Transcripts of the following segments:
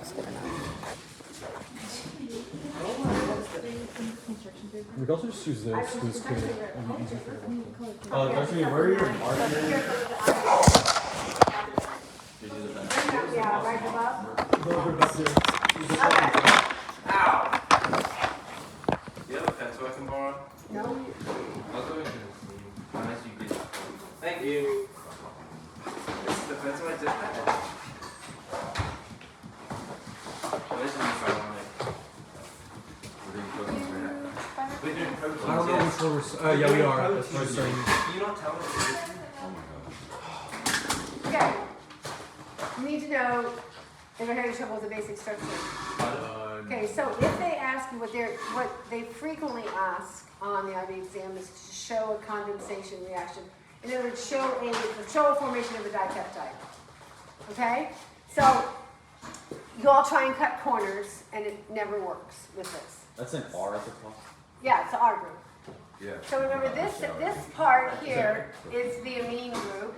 looks good enough. We can also just use this because it's good. It'll be easier for everyone. Dr. Where are your markers? Yeah, right above. Ow! You have a pencil I can borrow? No. I'll go into the unless you get. Thank you. This is the pencil I just had. What is it if I want it? We're doing cookies right now. We're doing cookies. I don't know which one we're. Yeah, we are. That's what I'm saying. Can you not tell us? Okay. You need to know if you're having trouble with the basic structure. Okay, so if they ask you what they frequently ask on the IB exam is to show a condensation reaction. In other words, show a formation of a dipeptide. Okay? So you all try and cut corners and it never works with this. That's an R at the top. Yeah, it's an R group. Yeah. So remember this part here is the amine group.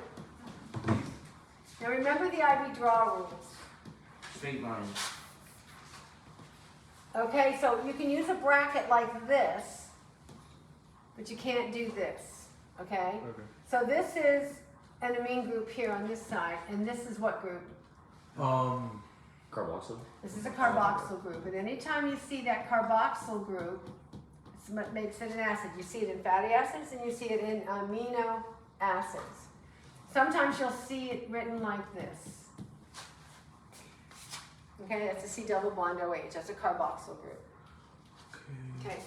Now remember the IB draw rules. Straight line. Okay, so you can use a bracket like this, but you can't do this, okay? Okay. So this is an amine group here on this side, and this is what group? Carboxyl. This is a carboxyl group, and anytime you see that carboxyl group, it's what makes it an acid. You see it in fatty acids, and you see it in amino acids. Sometimes you'll see it written like this. Okay, that's a C double bond OH. That's a carboxyl group. Okay.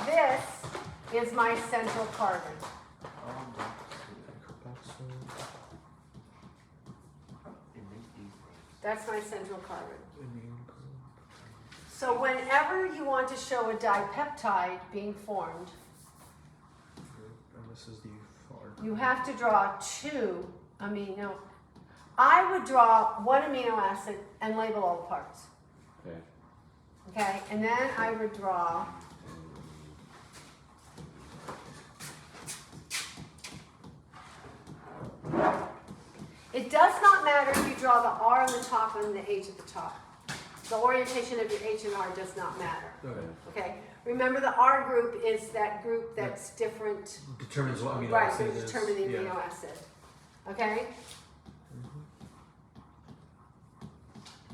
This is my central carbon. That's my central carbon. So whenever you want to show a dipeptide being formed, And this is the far. you have to draw two amino. I would draw one amino acid and label all the parts. Okay. Okay, and then I would draw it does not matter if you draw the R on the top and the H at the top. The orientation of your H and R does not matter. Okay. Okay? Remember the R group is that group that's different. Determines what amino Right, acid so is. determine the amino Yeah. acid. Okay?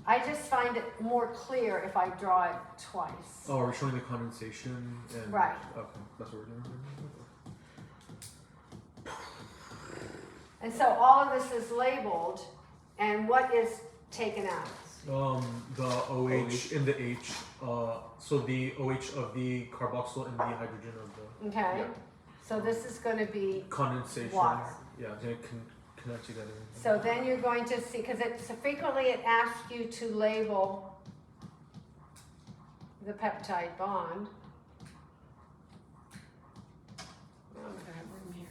I just find it more clear if I draw it twice. Oh, are we showing the condensation? And, Right. Okay, that's what we're doing. And so all of this is labeled, and what is taken out? The OH in the H. So the OH of the carboxyl and the hydrogen of the Okay? Yeah. So this is going to be condensation. water. Yeah, they can connect together. So then you're going to see, because so frequently it asks you to label the peptide bond. Oh, I'm gonna have room here.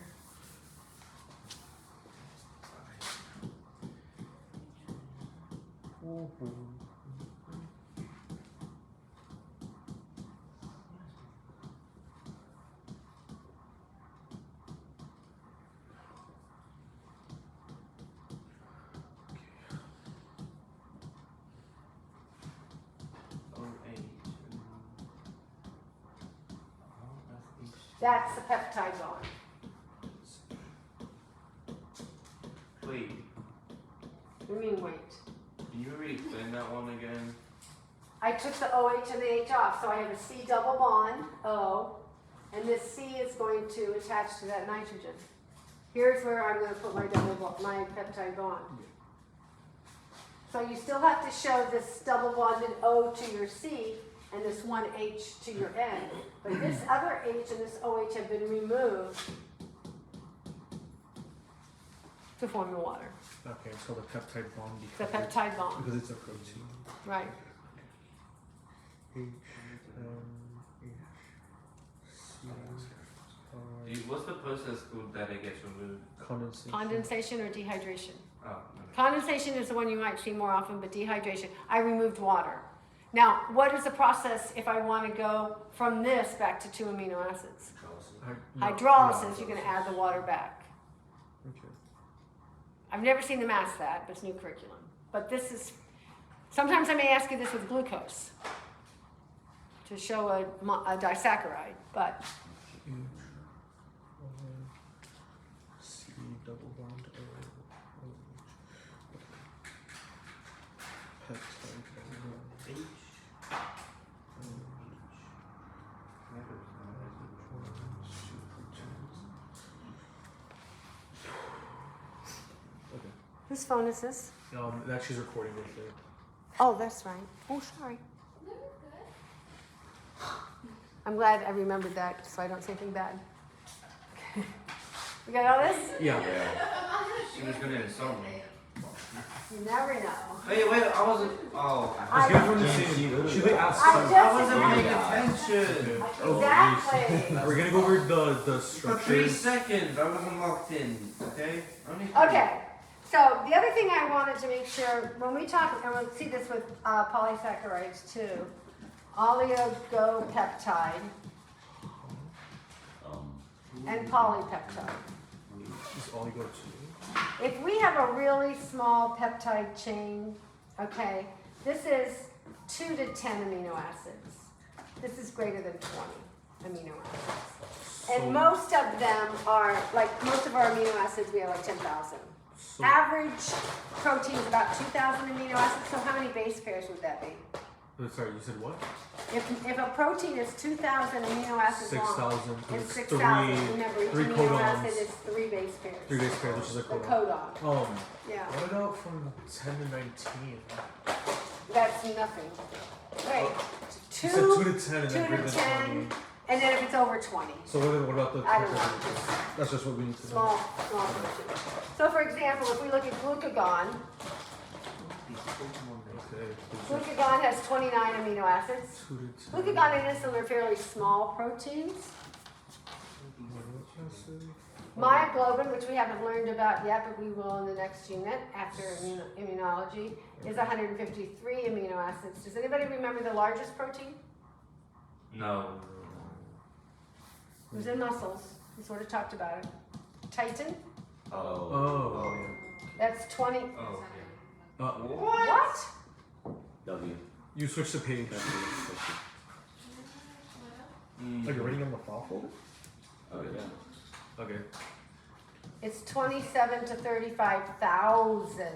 That's the peptide bond. Wait, I mean, wait. can you re-explain that one again? I took the OH and the H off, so I have a C double bond, O, and this C is going to attach to that nitrogen. Here's where I'm going to put my peptide bond. So you still have to show this double bonded O to your C and this one H to your N. But this other H and this OH have been removed to form the water. Okay, so the peptide bond. The peptide bond, Because it's a protein. right. H, H, C, What's the process called that it gets removed? condensation. Condensation or dehydration? Oh, okay. Condensation is the one you might see more often, but dehydration, I removed water. Now, what is the process if I want to go from this back to 2 amino acids? Hydrolysis, you're going to add the water back. Okay. I've never seen them ask that, but it's new curriculum. But this is, Sometimes I may ask you this with glucose to show a disaccharide, but C double bond O. Peptide. Okay. whose phone is this? That she's recording with it. Oh, that's right. Oh, sorry. I'm glad I remembered that so I don't say anything bad. We got all this? Yeah. She was gonna insult me. You never know. Wait, I wasn't. Oh. I was getting from the same. She like asked. I some- just- I wasn't paying attention. Exactly. We're gonna go over the For 3 structures. seconds, I wasn't locked in. Okay. Only 3. Okay. So the other thing I wanted to make sure, when we talk, and we'll see this with polysaccharides too, oligopeptide and polypeptide. Is all you go to. If we have a really small peptide chain, okay, this is 2 to 10 amino acids. This is greater than 20 amino acids. And most of them are, like most of our amino acids, we have like 10,000. So, Average protein is about 2,000 amino acids, so how many base pairs would that be? sorry, you said what? If a protein is 2,000 amino acids long, 6,000. it's It's 6,000. Remember, each three amino codons. acid is 3 base pairs. 3 base pairs, which is a The codon. codon. Yeah, What about from 10 to 19? that's nothing. Wait, You said 2 2 to 10 and then 2 greater to than 10, 20. and then if it's over 20. So what about the I don't know. peptide? That's just what we need to know. Small protein. So for example, if we look at glucagon, Okay. glucagon has 29 amino acids. 2 to 10. Glucagon and insulin are fairly small proteins. Myoglobin, which we haven't learned about yet, but we will in the next unit after immunology, is 153 amino acids. Does anybody remember the largest protein? No. It was in muscles. We sort of talked about it. Titin, Oh. that's 20. Oh. What? W. You switched the page. Mm. Are you reading on the file folder? Oh yeah. Okay. It's 27 to 35,000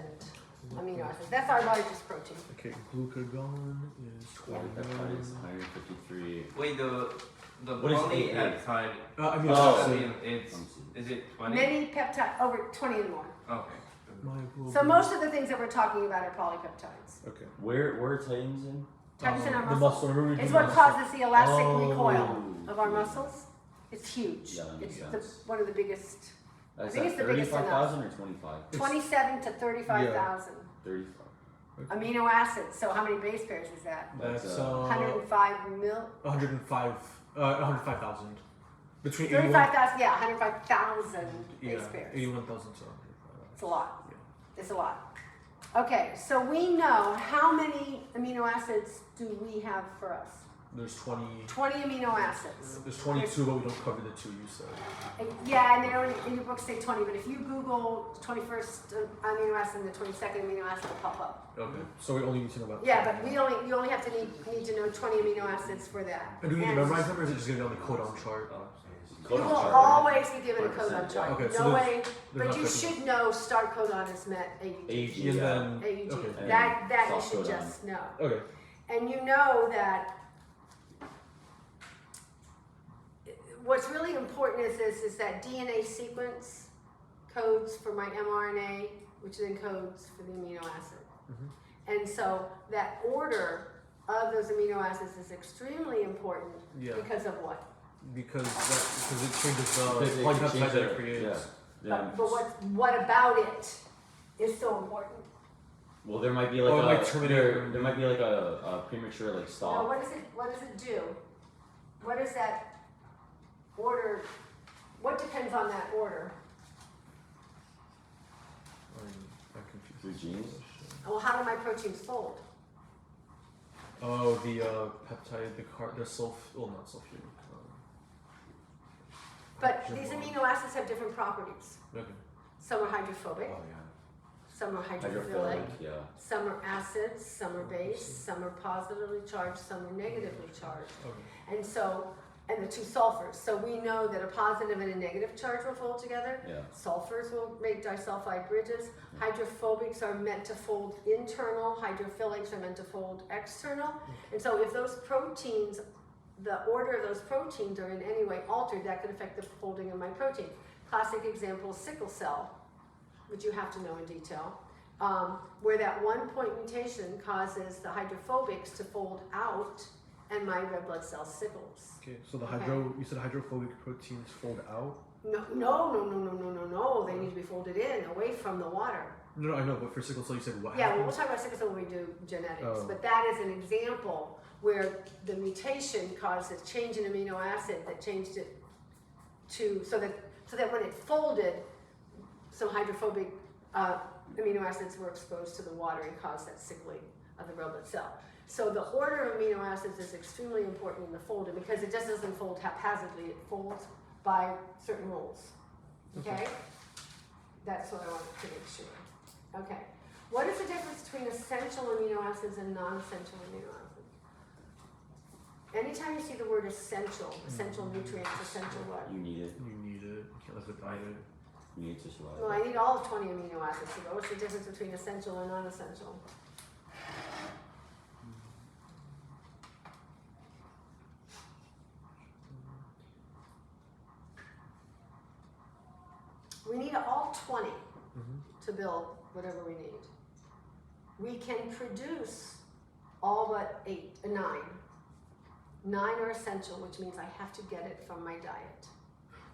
amino acids. That's our largest protein. Okay, glucagon is Polypeptide is 21. 153. Wait, the What is polypeptide. I mean, Oh. I mean, is it 20? Many peptides, over 20 and more. Okay. So most of the things that we're talking about are polypeptides. Okay. Where are Titans in? Titans in our The muscles. muscle. Remember we It's did what muscle. causes the elastic Oh. recoil of our muscles. It's huge. Yeah, that makes It's sense. one of the biggest, Is think that it's the biggest 35,000 or 25? 27 to 35,000 35. amino acids. So how many base pairs is that? That's 105 105,000. Between 35,000, yeah, 105,000 base yeah, pairs. 81,000 to It's a lot. Yeah. It's a lot. Okay, so we know how many amino acids do we have for us? There's 20. 20 amino acids. There's 22, but we don't cover the 2 you said. Yeah, and they don't in your book say 20, but if you Google 21st amino acid and the 22nd amino acid will pop up. Okay. So we only need to know about. Yeah, but you only have to need to know 20 amino acids for that. And do we need to memorize them, or is it just gonna be on the codon chart? You Codon will chart. always be given a codon chart. Okay, so no there's- way. there's But not you codon. should know start codon is met AUG. AG. And Yeah. then. AUG. Okay. That you Soft should codon. just know. Okay. And you know that what's really important is that DNA sequence codes for my mRNA, which then codes for the amino acid. And so that order of those amino acids is extremely important Yeah. because of what? Because it changes They- the they polypeptide change that their- it creates. Yeah. But what about it is so important? Well, there might be like Oh, it a might terminate. there might be like a premature like Now, stop. what does it do? What is that order? What depends on that order? I'm confused. Through genes? Well, how do my proteins fold? Oh, the peptide, the not sulfuric. But these amino acids have different properties. Okay. Some are hydrophobic, Oh yeah. some are hydrophilic, Hydrophilic, yeah. some are acids, some are base, some are positively charged, some are negatively charged. Okay. And so, and the two sulfurs. So we know that a positive and a negative charge will fold together. Yeah. Sulfurs will make disulfide bridges. Hydrophobics are meant to fold internal, hydrophilics are meant to fold external. And so if those proteins, the order of those proteins are in any way altered, that could affect the folding of my protein. Classic example, sickle cell, which you have to know in detail, where that 1 point mutation causes the hydrophobics to fold out and my red blood cell sickles. Okay, so the Okay. you said hydrophobic proteins fold out? No, they need to be folded in, away from the water. No, I know, but for sickle cell you said what Yeah, well, we'll happens? talk about sickle cell when we do genetics, Oh. but that is an example where the mutation caused a change in amino acid that changed it to, so that when it folded, some hydrophobic amino acids were exposed to the water and caused that sickling of the red blood cell. So the order of amino acids is extremely important in the folding because it just doesn't fold haphazardly, it folds by certain rules, okay? That's what I wanted to make sure. Okay, what is the difference between essential amino acids and non-essential amino acids? Anytime you see the word essential, essential nutrients, essential what? You need it. You need it. You can't live without it. You need to survive. Well, I need all of 20 amino acids to go. What's the difference between essential and non-essential? We need all 20 to build whatever we need. We can produce all but 9. 9 are essential, which means I have to get it from my diet.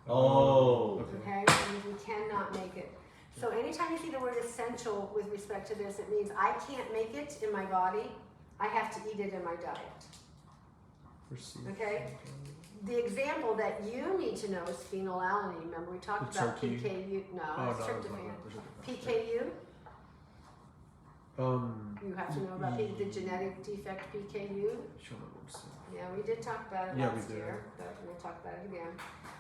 Oh. Okay, it means we cannot make it. So anytime you see the word essential with respect to this, it means I can't make it in my body. I have to eat it in my diet. Okay? The example that you need to know is phenylalanine. Remember we talked The about turkey. PKU? No, Oh, it's no, tryptophan. no. PKU? You have to know about the Mm. genetic defect PKU. Yeah, we did talk about it Yeah, we last did. year, but we'll talk about it again.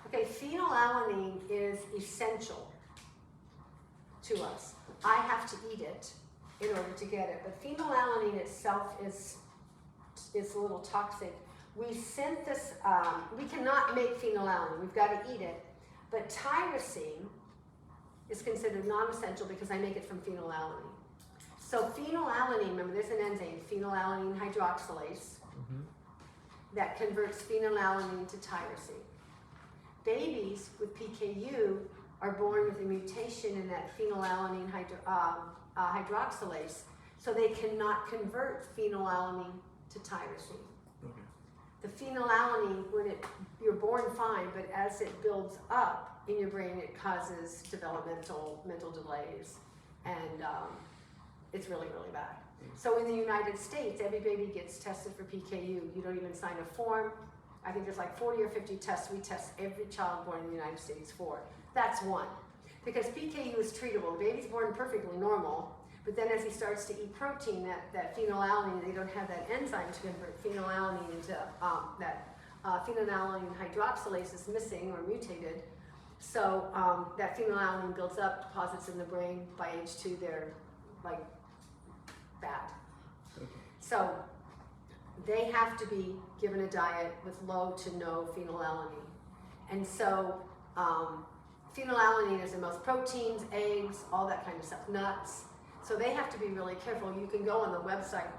Okay, phenylalanine is essential to us. I have to eat it in order to get it, but phenylalanine itself is a little toxic. We cannot make phenylalanine. We've got to eat it, but tyrosine is considered non-essential because I make it from phenylalanine. So phenylalanine, remember there's an enzyme, phenylalanine hydroxylase, that converts phenylalanine to tyrosine. Babies with PKU are born with a mutation in that phenylalanine hydroxylase, so they cannot convert phenylalanine to tyrosine. Okay. The phenylalanine, you're born fine, but as it builds up in your brain, it causes mental delays, and it's really, really bad. So in the United States, every baby gets tested for PKU. You don't even sign a form. I think there's like 40 or 50 tests we test every child born in the United States for. That's one. Because PKU is treatable. The baby's born perfectly normal, but then as he starts to eat protein, that phenylalanine, they don't have that enzyme to convert phenylalanine into phenylalanine hydroxylase is missing or mutated. So that phenylalanine builds up, deposits in the brain. By age 2, they're like bad. Okay. So they have to be given a diet with low to no phenylalanine. And so phenylalanine is in most proteins, eggs, all that kind of stuff, nuts. So they have to be really careful. You can go on the website.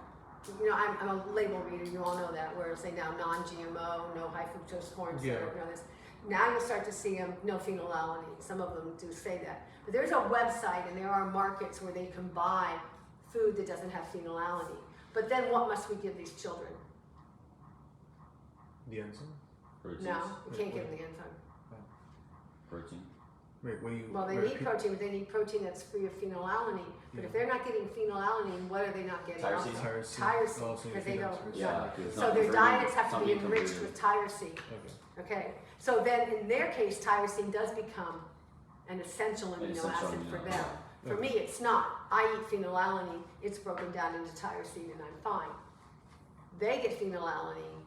You know, I'm a label reader, you all know that, where it'll say now non-GMO, no high fructose corn syrup, you know this. Now you'll start to see them, no phenylalanine. Some of them do say that. But there's a website and there are markets where they can buy food that doesn't have phenylalanine. But then what must we give these children? The enzyme? Proteins. No, we can't Wait, give them the enzyme. Protein. Wait, what do you... Well, they need protein, but they need protein that's free of phenylalanine. But if they're not getting phenylalanine, what are they not getting? Tyrosine. Tyrosine, Oh, so because they you don't. feed them Yeah. no. 'cause it's So not their converted- diets have it's to not be being enriched converted. with tyrosine. Okay. Okay, so then in their case, tyrosine does become an essential amino essential acid for amino them. For me, it's not. I eat phenylalanine, it's broken down into tyrosine and I'm fine. They get phenylalanine,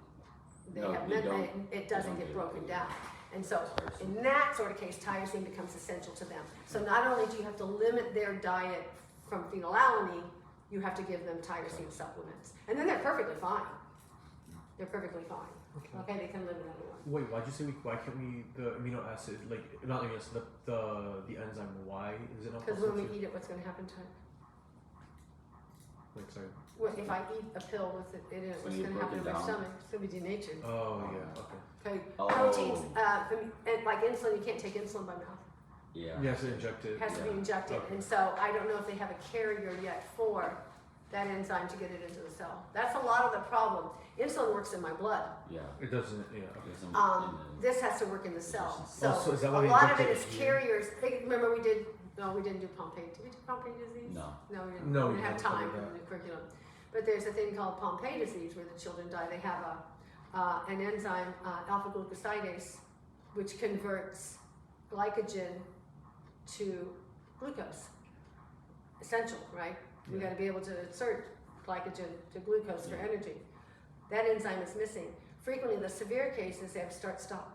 No, they don't. it doesn't get broken down. And so in that sort of case, tyrosine becomes essential to them. So not only do you have to limit their diet from phenylalanine, you have to give them tyrosine supplements. And then they're perfectly fine. They're perfectly fine. Okay, they can live another one. Wait, why'd you say why can't we, the amino acid, like, not amino acid, the enzyme, why is it not Because possible when we to? eat it, what's going to happen to it? Wait, sorry. Well, if I eat a pill with it in it, So what's you going to break happen it to my down? stomach? It's going to be denatured. Oh, yeah, okay. Okay, Oh. proteins, and like insulin, you can't take insulin by mouth. Yeah. You have to inject it. It has to be Yeah. injected, Okay. and so I don't know if they have a carrier yet for that enzyme to get it into the cell. That's a lot of the problem. Insulin works in my blood. Yeah. It doesn't, yeah, okay. Okay, some in the- This has to work in the cell. So Oh, so is that a why they lot of it inject is it carriers. Remember we didn't do Pompe. Did we do Pompe disease? No. No, we didn't. No, we we didn't have haven't time covered in the curriculum. But there's a thing called Pompe disease where the children die. They have an enzyme, alpha glucosidase, which converts glycogen to glucose. Essential, right? We Yeah. got to be able to insert glycogen to glucose for energy. That enzyme is missing. Frequently, the severe cases, they have start-stop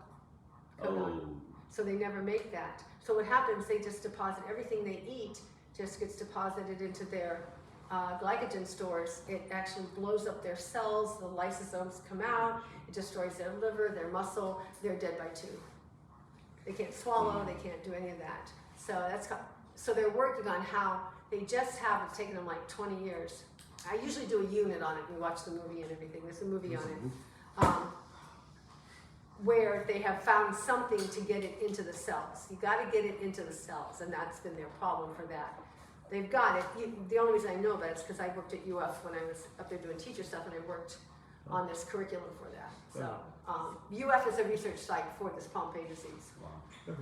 codon. Oh. So they never make that. So what happens, they just deposit everything they eat, just gets deposited into their glycogen stores. It actually blows up their cells, the lysosomes come out, it destroys their liver, their muscle, they're dead by 2. They can't swallow, they can't do any of that. So they're working on how, they just have, it's taken them like 20 years. I usually do a unit on it, we watch the movie and everything, there's a movie on it. Where they have found something to get it into the cells. You gotta get it into the cells, and that's been their problem for that. They've got it, the only reason I know about it is because I worked at UF when I was up there doing teacher stuff, and I worked on this curriculum for that. So, UF is a research site for this Pompe disease. Wow.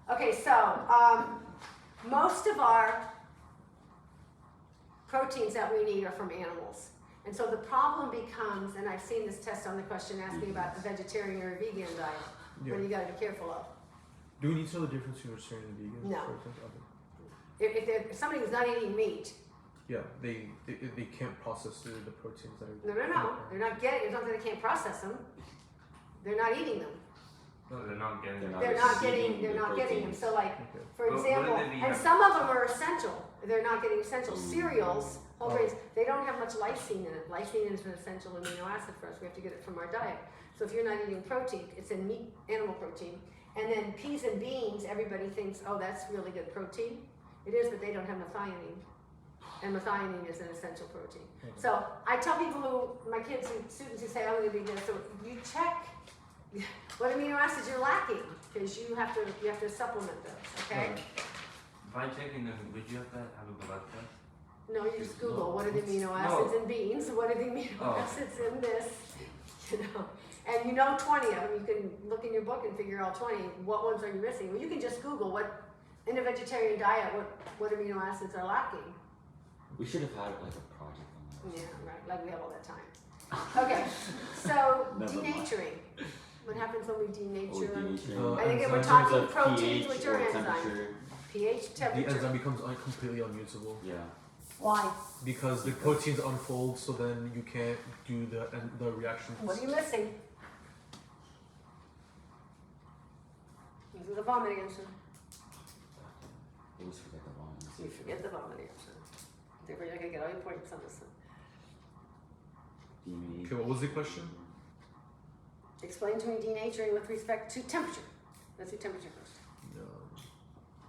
Okay, so, most of our proteins that we need are from animals. And so the problem becomes, and I've seen this test on the question asking about a vegetarian or a vegan diet, what you gotta be careful of. Do we need to know the difference between vegetarian and vegan? No. For example? Okay. If somebody who's not eating meat, Yeah, they can't process the proteins that are. no, they're not getting, it's not that they can't process them, they're not eating them. No, they're not getting it. They're not receiving they're the not getting them, proteins. so like, Okay. for But example, wouldn't they be and have- some of them are essential, they're not getting essential. Ooh. Cereals, whole grains, they don't have much lysine in it. Lysine is an essential amino acid for us, we have to get it from our diet. So if you're not eating protein, it's in meat, animal protein. And then peas and beans, everybody thinks, oh, that's really good protein. It is, but they don't have methionine. And methionine is an essential protein. So I tell people who, my kids and students who say, I'm gonna be this, so you check what amino acids you're lacking, because you have to supplement those, okay? By checking them, would you have to have a blood test? No, you just Google, what are the amino acids in beans, what are the amino Oh. acids in this, you know? And you know 20 of them, you can look in your book and figure out 20, what ones are you missing? Well, you can just Google what, in a vegetarian diet, what amino acids are lacking. We should have had like a project on that. Yeah, right, like we have all that time. Okay, so Never mind. denaturing. What happens when we denature them? The I think if we're enzymes- talking Of proteins, pH which are or enzymes. temperature. pH, The temperature. enzyme becomes completely unusable Yeah. Why? because the proteins unfold, so then you can't do the reactions. What are you missing? This is a vomiting answer. Always forget the wrong answer. You forget the vomiting answer. Therefore, you're gonna get all your points on this one. Okay, what was the question? Explain to me denaturing with respect to temperature. Let's do temperature first. No.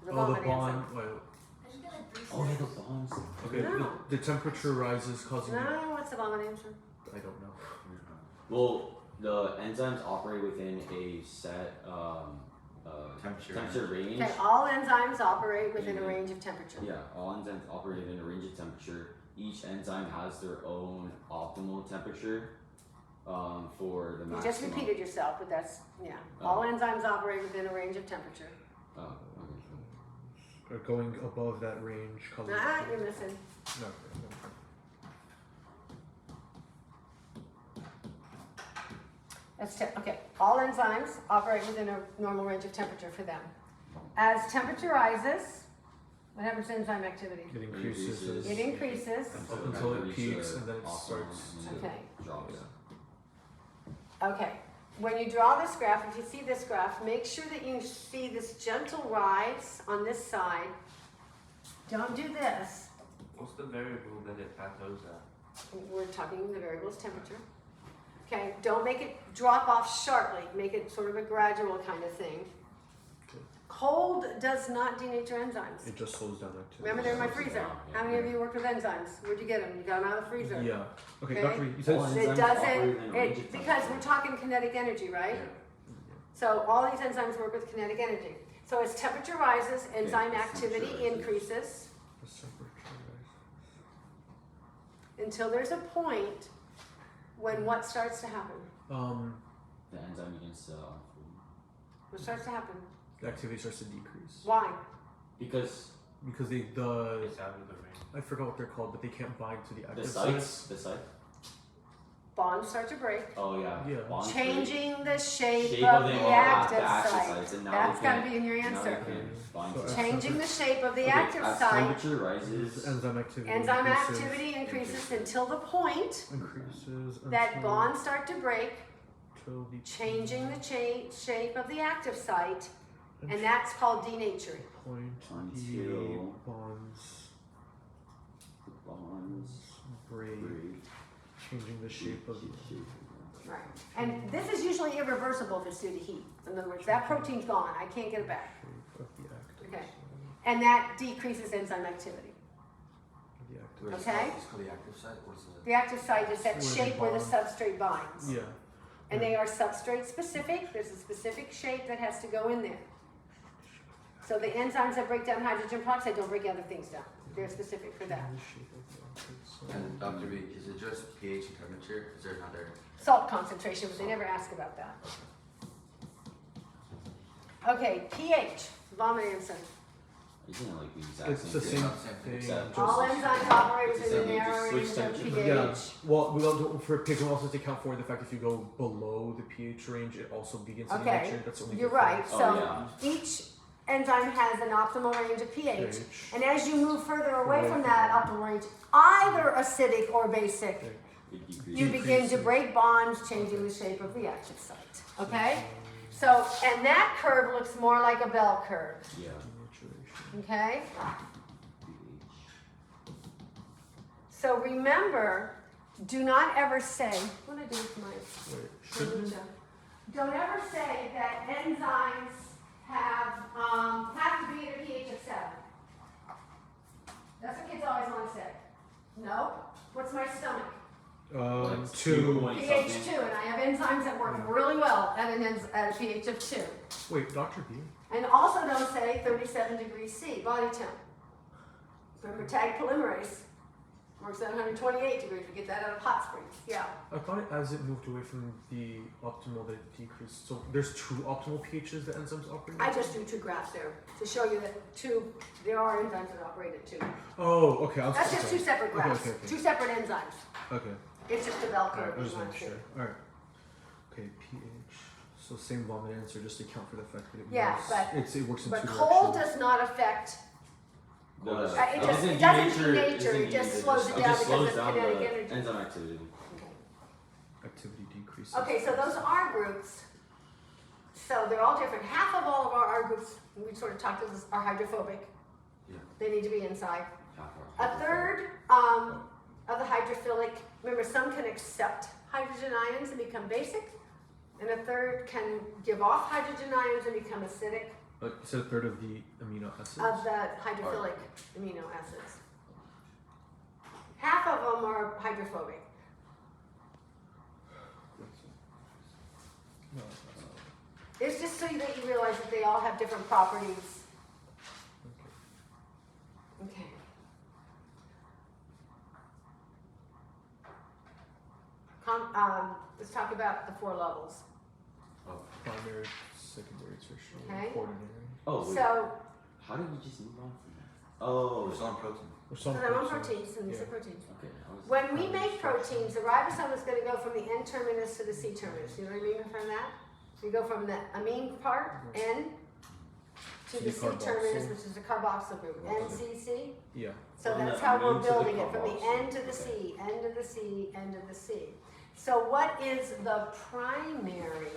The Oh, the vomiting bond. answer. Wait. Oh yeah, the bonds. Okay, No. the temperature rises, causing. No, what's the vomiting answer? I don't know. Well, the enzymes operate within a set temperature range. Okay, all enzymes operate within a range of temperature. Yeah, all enzymes operate within a range of temperature. Each enzyme has their own optimal temperature for the maximum. You just repeated yourself, but that's, yeah. Oh. All enzymes operate within a range of temperature. Oh, okay. Or going above that range causes. You're missing. No. Okay, all enzymes operate within a normal range of temperature for them. As temperature rises, what happens to enzyme activity? It increases. It increases. Up until it peaks and then it starts to Okay. drops. Yeah. Okay, when you draw this graph, if you see this graph, make sure that you see this gentle rise on this side. Don't do this. What's the variable that it plateaus at? We're talking the variable is temperature. Okay, don't make it drop off sharply. Make it sort of a gradual kind of thing. Okay. Cold does not denature enzymes. It just slows down activity. Remember, they're in my freezer. How many of you worked with enzymes? Where'd you get them? You got them out of the freezer. Yeah. Okay, Okay. Dr. Reed, you said Well, It enzymes doesn't, operate in a range of because temperature. we're talking kinetic energy, right? So all these enzymes work with kinetic energy. So as temperature rises, enzyme activity increases the temperature until there's a point when what starts to happen? rises. The enzyme begins to What starts to happen? The activity starts to decrease Why? because because It's out of the range. I forgot what they're called, but they can't bind to the the active sites, the site. Bonds start to break, Oh yeah. Yeah. Bonds changing the shape break. of them the all active active site. sites, and now That's they got to can- be in your now answer. they can bind So to as it. Changing the shape of the Okay, active as site. temperature rises. enzyme activity Enzyme increases, activity increases until the point increases that until- bonds start to break, until the changing the shape of the active site, and that's called denaturing. point Until- the bonds Bonds break, break. changing the shape of the Right. And this is usually irreversible if it's due to heat. In other words, that protein's gone. I can't get it back. shape of the active Okay. site. And that decreases enzyme activity. The active Okay? It's called the active site. What's the? The active site is that Where they shape where the bond. substrate binds. Yeah. And they are substrate specific. There's a specific shape that has to go in there. So the enzymes that break down hydrogen peroxide don't break other things down. They're specific for that. The shape of the active site. And Dr. B, is it just pH and temperature? Is there another? Salt concentration, but they never ask about that. Okay, pH, vomit answer. Isn't it like the exact It's the same same thing? thing. Except- just- All enzymes operate It's the within the same, narrow just range switch of temperature. Yeah. pH. Well, we don't for pH. We also have to account for the fact if you go below the pH range, it also begins to Okay, denature. That's the only you're right. difference. Oh, So yeah. each enzyme has an optimal range of pH. pH. And as you move further away from that optimal range, either acidic or basic, Okay. It decreases. you begin to Decreases. break bonds, changing the shape of the active site. Okay? So, and that curve looks more like a bell curve. Yeah. Denaturation. Okay? pH. So remember, do not ever say, what did I do with my Wait, shouldn't it? don't ever say that enzymes have to be at a pH of 7. That's what kids always want to say. No. What's my stomach? Like 2. point pH something. 2, and I have enzymes that work really well at at a pH of 2. Wait, Dr. B. And also don't say 37 degrees C, body temp. Remember, tag polymerase works at 128 degrees. We get that out of hot springs. Yeah. I thought as it moved away from the optimal, that it decreased. So there's 2 optimal pHs that enzymes operate. I just drew 2 graphs there to show you that there are enzymes that operate at 2. Oh, okay. I was That's just sorry. 2 separate Okay, graphs, okay, okay. 2 separate enzymes. Okay. It's just a bell Alright, curve. I was you want not to sure. see. Alright. Okay, pH. So same vomit answer, just account for the fact that it Yeah, moves. but- it works in But 2 cold directions. does not affect. The- It doesn't doesn't denature- denature, it doesn't just denature, slows it down just because slows of down kinetic the energy. enzyme activity. Activity decreases. Okay, so those R groups, so they're all different. Half of all of our R groups, we sort of talked to this, are hydrophobic. Yeah. They need to be inside. Half our- A third of the hydrophilic, remember some can accept hydrogen ions and become basic, and a third can give off hydrogen ions and become acidic You said a third of the amino acids. of the hydrophilic amino acids. Half of them are hydrophobic. No, that's not. It's just so that you realize that they all have different properties. Okay. Okay. Let's talk about the 4 levels. Primary, secondary, tertiary, Okay. quaternary. Oh, wait. So, How did we just move on from that? Oh, We're still on protein. Or so some they're on proteins. proteins, and these Yeah. are proteins. okay. I was- When we make proteins, the ribosome is going to go from the N terminus to the C terminus. You know what I mean from that? You go from the amine part, N, to the C carboxyl. terminus, which is the carboxyl group, NCC. Yeah. So From that's the how we're amine to the building it, from the carboxyl. N to the Okay. C, N to the C, N to the C. So what is the primary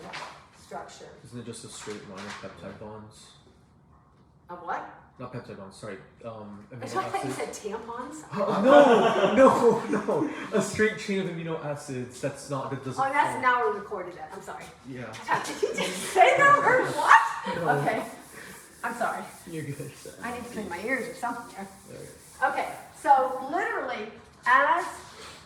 structure Isn't it just a straight line of peptide bonds? of what? not peptide bonds. Sorry. I Amino thought you acids. said tampons. No. A straight chain of amino acids. That doesn't. Oh, that's form- now we recorded that. I'm sorry. Yeah. Did you just say that word? What? No. Okay. I'm sorry. You're good. I need to clean my ears or something. Alright. Okay, so literally, as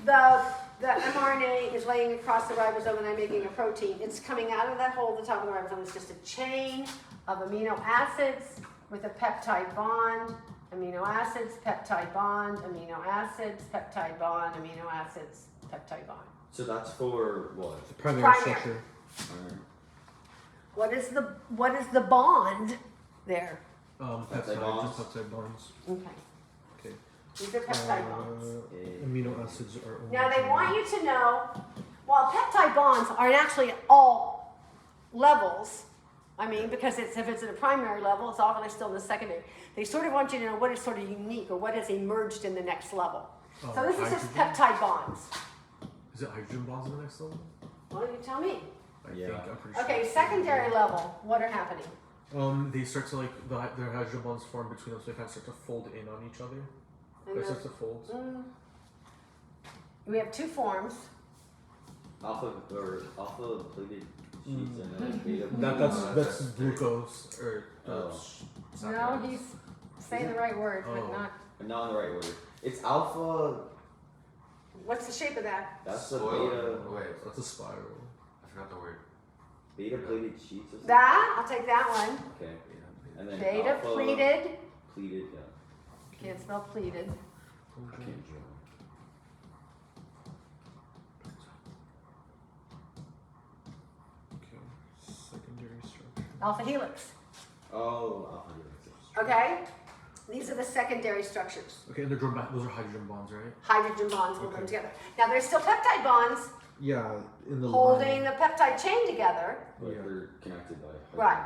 the mRNA is laying across the ribosome and I'm making a protein, it's coming out of that hole at the top of the ribosome. It's just a chain of amino acids with a peptide bond, amino acids, peptide bond, amino acids, peptide bond, amino acids, peptide bond. So that's for what? The primary Primary. structure. What is the bond there? Peptide bonds. Just peptide bonds. Okay. Okay. These are peptide bonds. Amino acids are. Only Now they want you to know, while peptide bonds aren't actually at all levels, I mean, because if it's at a primary level, it's often still in the secondary. They sort of want you to know what is sort of unique or what is emerged in the next level. So this is just hydrogen? peptide bonds. Is it hydrogen bonds in the next level? Well, you tell me. Yeah. I'm pretty sure. Okay, secondary level, what are happening? They start to their hydrogen bonds form between them, so they kind of start to fold in on each other. And They start to fold. we have two forms. Alpha plated sheets and then beta. That's glucose or. No, he's saying the right word, but Oh. not. Not in the right order. It's alpha. What's the shape of that? That's the Spoil. beta. Wait, That's a spiral. I forgot the word. Beta plated sheets. Or something? That, I'll take that one. Okay. And then Beta alpha pleated. pleated. Yeah. Can't spell pleated. I can't draw. Okay. Secondary structure. Alpha helix. Oh, alpha helix. Okay? These are the secondary structures. Okay, and those are hydrogen bonds, right? Hydrogen bonds hold them Okay. together. Now there's still peptide bonds Yeah, in the holding line. the peptide chain together, But Yeah. they're connected by. hydrogen. Right.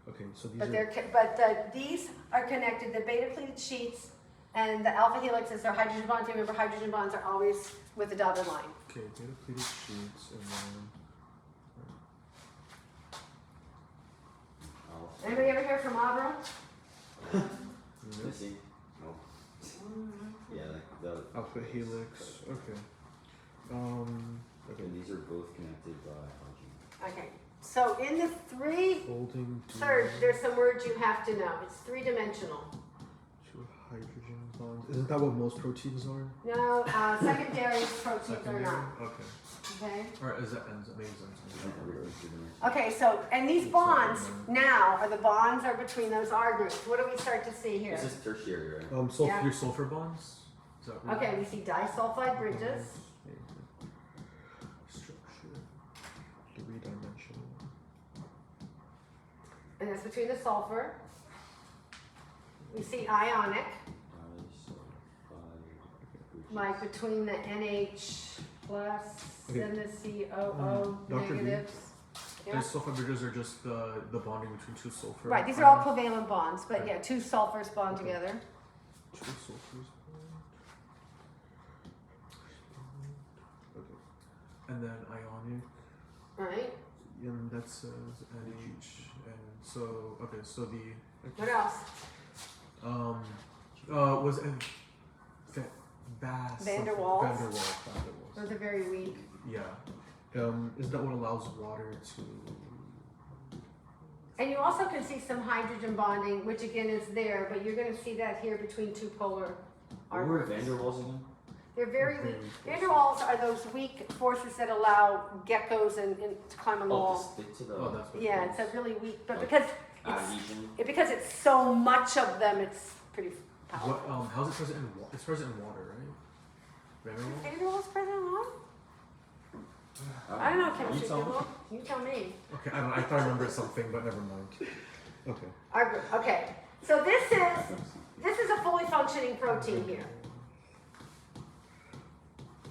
Okay, so these but are. these are connected. The beta pleated sheets and the alpha helixes are hydrogen bonds. Remember, hydrogen bonds are always with a dotted line. Okay, beta pleated sheets and then. Alpha. Anybody ever hear from Abra? Missing. No. Yeah, like the. Alpha helix. Okay. Okay. And these are both connected by hydrogen. Okay. So in the Holding to third, there's some words you have to know. It's three-dimensional. two hydrogen bonds. Isn't that what most proteins are? No, secondary proteins are Secondary? not. Okay. Okay. Or is that makes sense. Okay, so, and these bonds now are the bonds are between those R groups. What do we start to see here? This is tertiary, right? Sulfur Yeah. sulfur bonds? Is that right? Okay, we see disulfide bridges. Structure. Three-dimensional. And that's between the sulfur. We see ionic, like between the NH plus Okay. and the COO Dr. V? negatives. Yeah. Disulfide bridges are just the bonding between two sulfur. Right, these are all ions. covalent bonds, but yeah, two sulfurs bond Okay. together. Two sulfurs. Okay. And then ionic. Right. And that says NH. And so okay, so the What else? Was it Bass? Van der something- Waals? Van der Waals. Those are very weak. Yeah. Is that what allows water to? And you also can see some hydrogen bonding, which again is there, but you're going to see that here between two polar R What were groups. Van der Waals again? They're very Very weak. weak Van der Waals are those weak forces that allow geckos and to climb on the Oh, to wall. stick to the Oh, that's what. Yeah, it it's is. a really weak, but Like because adhesion. it's so much of them, it's pretty powerful. What? How's it present in water? It's present in water, right? Van der Waals? Van der Waals present on? I don't know, chemistry people. You tell me. Okay, I thought I remembered something, but never mind. Okay. Our group. Okay, so this is a fully functioning protein here.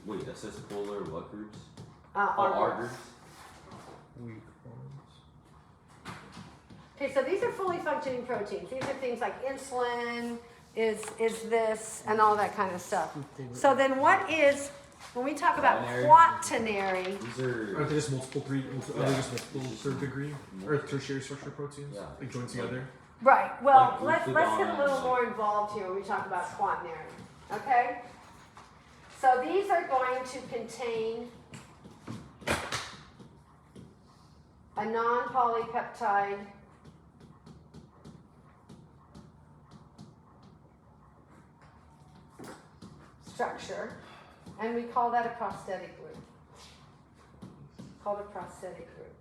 Wait, that says polar what groups? R R groups. groups. Weak bonds. Okay, so these are fully functioning proteins. These are things like insulin, is this, and all that kind of stuff. So then what is, when we talk about quaternary, These are. Aren't they just multiple third degree or tertiary structure proteins? Yeah. Like joined together? Right, well, Like let's get a little glucagon, more involved here when we talk about quaternary, okay? So these are going to contain a non-polypeptide structure, and we call that a prosthetic group. Called a prosthetic group.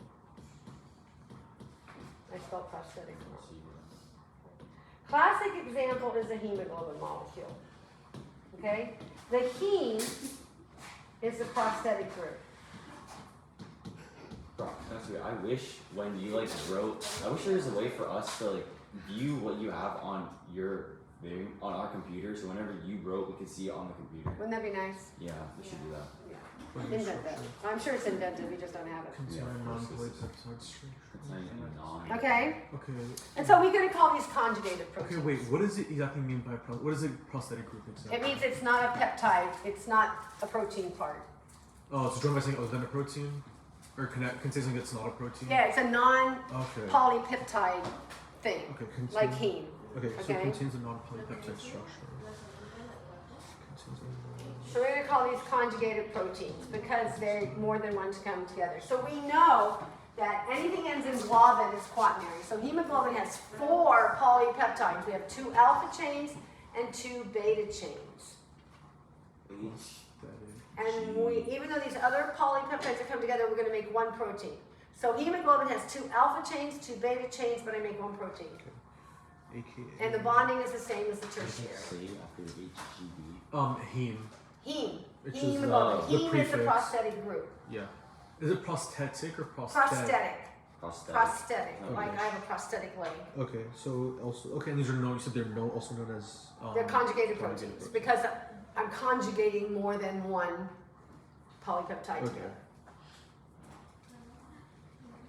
I spelled prosthetic wrong. Classic example is a hemoglobin molecule. Okay? The heme is the prosthetic group. Bro, that's weird. I wish when you like wrote, I wish there was a way for us to like view what you have on your thing on our computer. So whenever you wrote, we could see it on the computer. Wouldn't that be nice? Yeah, we should do that. Yeah. Invent that. I'm sure it's invented, we just don't have it. Contain Yeah, of course non-polypeptide structure. It's not even non. Okay? Okay. And so we're going to call these conjugated proteins. Okay, wait. What does it exactly mean by what is a prosthetic group exactly? It means it's not a peptide, it's not a protein part. Oh, so joined by saying other than a protein, or can say something that's not a protein? Yeah, it's a Okay. non-polypeptide thing, Okay. Contain, like heme. Okay, so Okay. it contains a non-polypeptide structure. Contains a So we're going to call these conjugated proteins because they're more than one to come together. So we know that anything ends in globin is quaternary. So hemoglobin has 4 polypeptides. We have 2 alpha chains and 2 beta chains. And even though these other polypeptides that come together, we're going to make one protein. So hemoglobin has 2 alpha chains, 2 beta chains, but I make one protein. AKA. And the bonding is the same as the tertiary. Say after HGB. Heme. Heme. Which is, Hemoglobin. the Heme is a prefix. prosthetic group. Yeah. Is it prosthetic or prosthetic? Prosthetic. Prosthetic. Prosthetic. Okay. Like I have a prosthetic leg. Okay, so also and these are known. You said they're known, also known as. They're conjugated proteins because I'm conjugating more than one polypeptide Okay. together.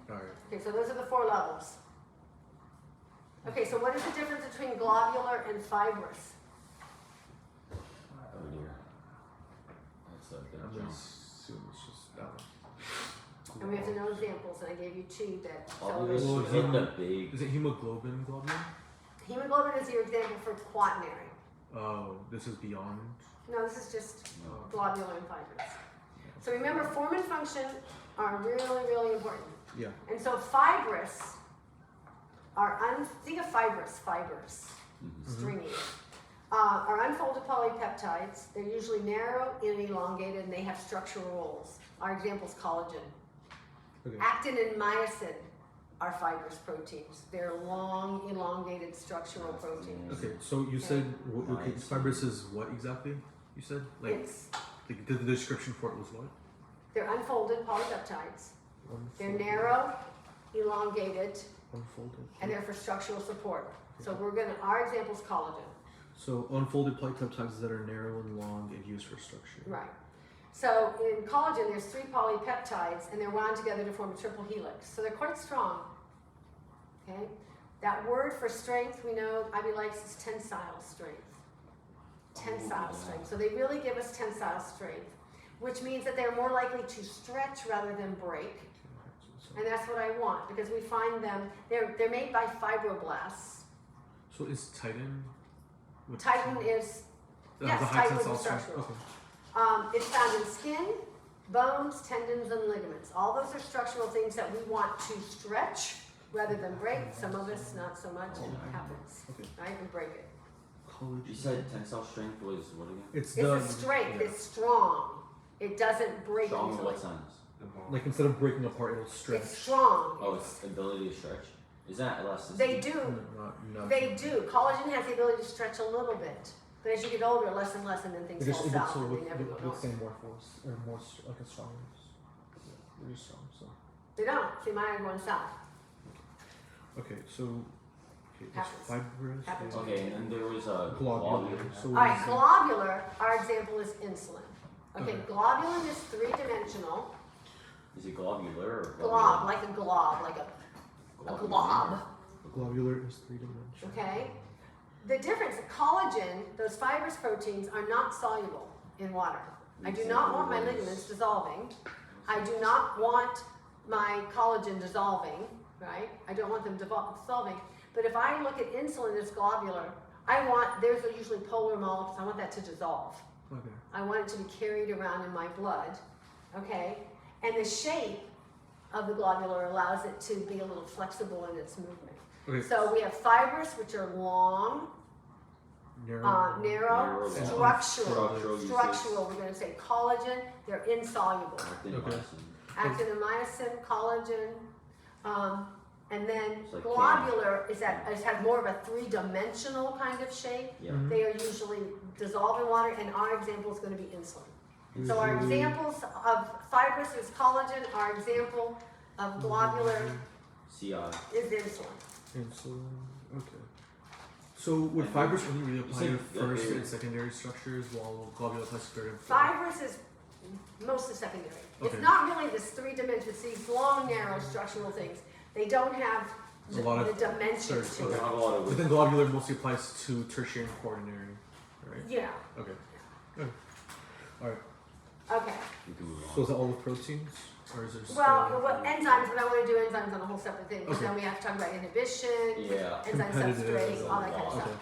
All right. Okay, so those are the 4 levels. Okay, so what is the difference between globular and fibrous? Oh dear. That's a big I'm jump. gonna assume it's just that one. And we have to know examples, and I gave you 2 that tell Obviously, us. Well, it's like the big. Is it hemoglobin globulin? Hemoglobin is your example for quaternary. Oh, this is beyond. No, this is just Oh. globular and fibrous. So remember, form and function are really, really important. Yeah. And so fibrous are, think of fibers, Mhm. stringy, are unfolded polypeptides. They're usually narrow and elongated, and they have structural roles. Our example is collagen. Okay. Actin and myosin are fibrous proteins. They're long, elongated structural proteins. Okay. So you said okay, Nice. fibrous is what exactly? You said like It's, the description for it was what? they're unfolded polypeptides. They're Unfolded. narrow, elongated, Unfolded. and they're for structural support. So our example is collagen. So unfolded polypeptides that are narrow and long and used for structure. Right. So in collagen, there's 3 polypeptides, and they're wound together to form a triple helix. So they're quite strong. Okay. That word for strength, we know Ivy likes is tensile strength. Tensile strength. So they really give us tensile strength, which means that they're more likely to stretch rather than break. And that's what I want because we find them. They're made by fibroblasts. So is titin? What's Titin is yes, the high titin tensile is strength. structural. Okay. It's found in skin, bones, tendons, and ligaments. All those are structural things that we want to stretch rather than break. Some of us not so much, and it happens. Okay. Right? We break it. You said tensile strength was what again? It's It's a strength. yeah. It's strong. It doesn't break Strong in easily. what sense? Like instead of breaking apart, it'll stretch. It's strong. Oh, it's ability to stretch. Is that elasticity? They do. No. They do. Collagen has the ability to stretch a little bit. But as you get older, less and less, and then things fall south, and they never go north. withstand more force or more like a strong. Really strong. So They don't. See, mine are going south. okay, so okay, it's Happens. fibrous. Happens. Okay, and then there was a Globular. So All right, is it- globular, our example is insulin. Okay, Okay. globulin is 3-dimensional. Is it globular or Glob, like a glob, like a glob. globular is 3-dimensional. Okay? The difference, collagen, those fibrous proteins are not soluble in water. I do not want my ligaments dissolving. I do not want my collagen dissolving, right? I don't want them dissolving. But if I look at insulin that's globular, there's usually polar molecules, I want that to dissolve. Okay. I want it to be carried around in my blood, okay? And the shape of the globular allows it to be a little flexible in its movement. Okay. So we have fibers, which are long, narrow, and structural. structural We're going to say collagen. They're insoluble. actin-myosin. Actinomycin, collagen, and then It's like globular has more of a three-dimensional kind of shape. Yeah. Mhm. They are usually dissolved in water, and our example is going to be insulin. So our examples of fibrous is collagen. Our example of globular CI. is insulin. Insulin. Okay. So would And fibers only really apply you to said- first okay. and secondary structures, while globular applies to third and fourth? Fibrous is mostly secondary. It's Okay. not really this three dimensions, these long, narrow structural things. They don't have There's a lot of the dimensions third- to Not it. a lot of But then globular mostly applies to tertiary and quaternary, right? Yeah, Okay. Okay. All right. okay. You can move on. So is that all with proteins, or is there? Well, enzymes, but I want to do enzymes on a whole separate thing, because Okay. then we have to talk about inhibition, Yeah. enzyme Competitive, substrate, all that kind of okay. stuff.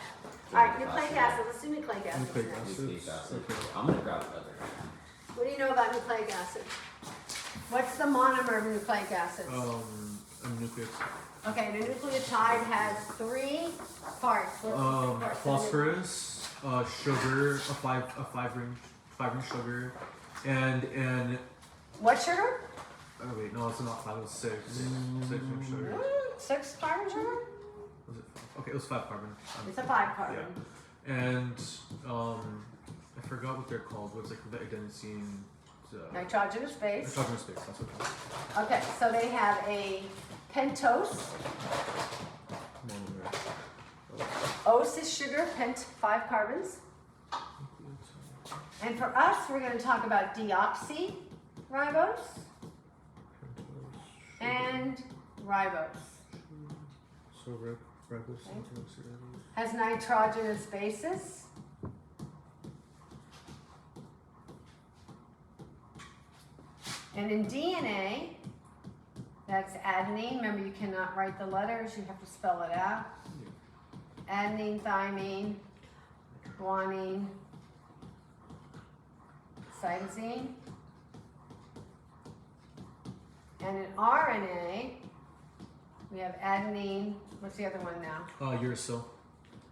Yeah. All right, nucleic acid, let's do nucleic acids Nucleic next. acid. Nucleic acid. Okay. I'm gonna grab the other. What do you know about nucleic acid? What's the monomer of nucleic acid? A nucleotide. Okay, the nucleotide has 3 parts. What's the 3 parts? Phosphorus, sugar, a five ring sugar, and What sugar? oh wait, no, it's not 5. It was 6. 6 ring sugar. 6 carbon sugar? Was it 5? Okay, it was 5 carbon. It's a 5 carbon. And I forgot what they're called. What's like the adenosine? Nitrogenous base. Nitrogenous base. That's what it's called. Okay, so they have a pentose. Monomer. Ose is sugar, 5 carbons. Nucleotide. And for us, we're going to talk about deoxyribose Pentose. and ribose. So ribose. Has nitrogenous bases. And in DNA, that's adenine. Remember, you cannot write the letters, you have to spell it out. Adenine, thymine, guanine, cytosine. And in RNA, we have adenine. What's the other one now? Uracil.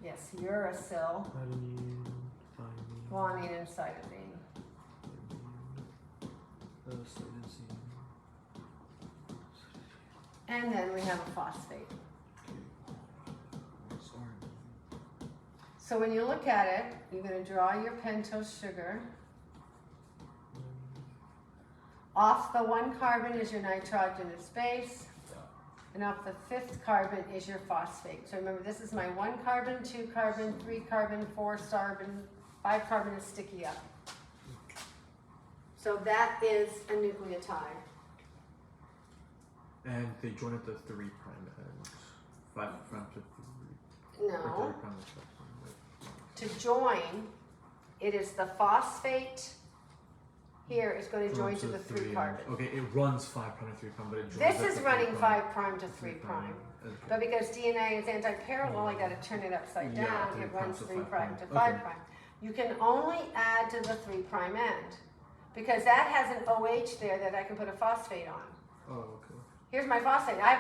Yes, uracil, Adenine, thymine, guanine, and cytosine. cytosine. And then we have a phosphate. What's RNA? So when you look at it, you're going to draw your pentose sugar. Off the 1 carbon is your nitrogenous base. And off the 5th carbon is your phosphate. So remember, this is my 1 carbon, 2 carbon, 3 carbon, 4 carbon, 5 carbon is sticky up. So that is a nucleotide. And they join at the 3' end. 5' to 3. Or 3' No. to 5'. Wait. To join, it is the phosphate here is going to join to the 3 carbon. Okay, it runs 5' to 3', but it joins This at is the 3' running 5 prime to 3 3'. prime. Okay. But because DNA is anti-parallel, I got to turn it upside Yeah, down. 3' It runs to 3 5 prime to prime. 5 Okay. prime. You can only add to the 3 prime end because that has an OH there that I can put a phosphate on. Oh, okay. Here's my phosphate. I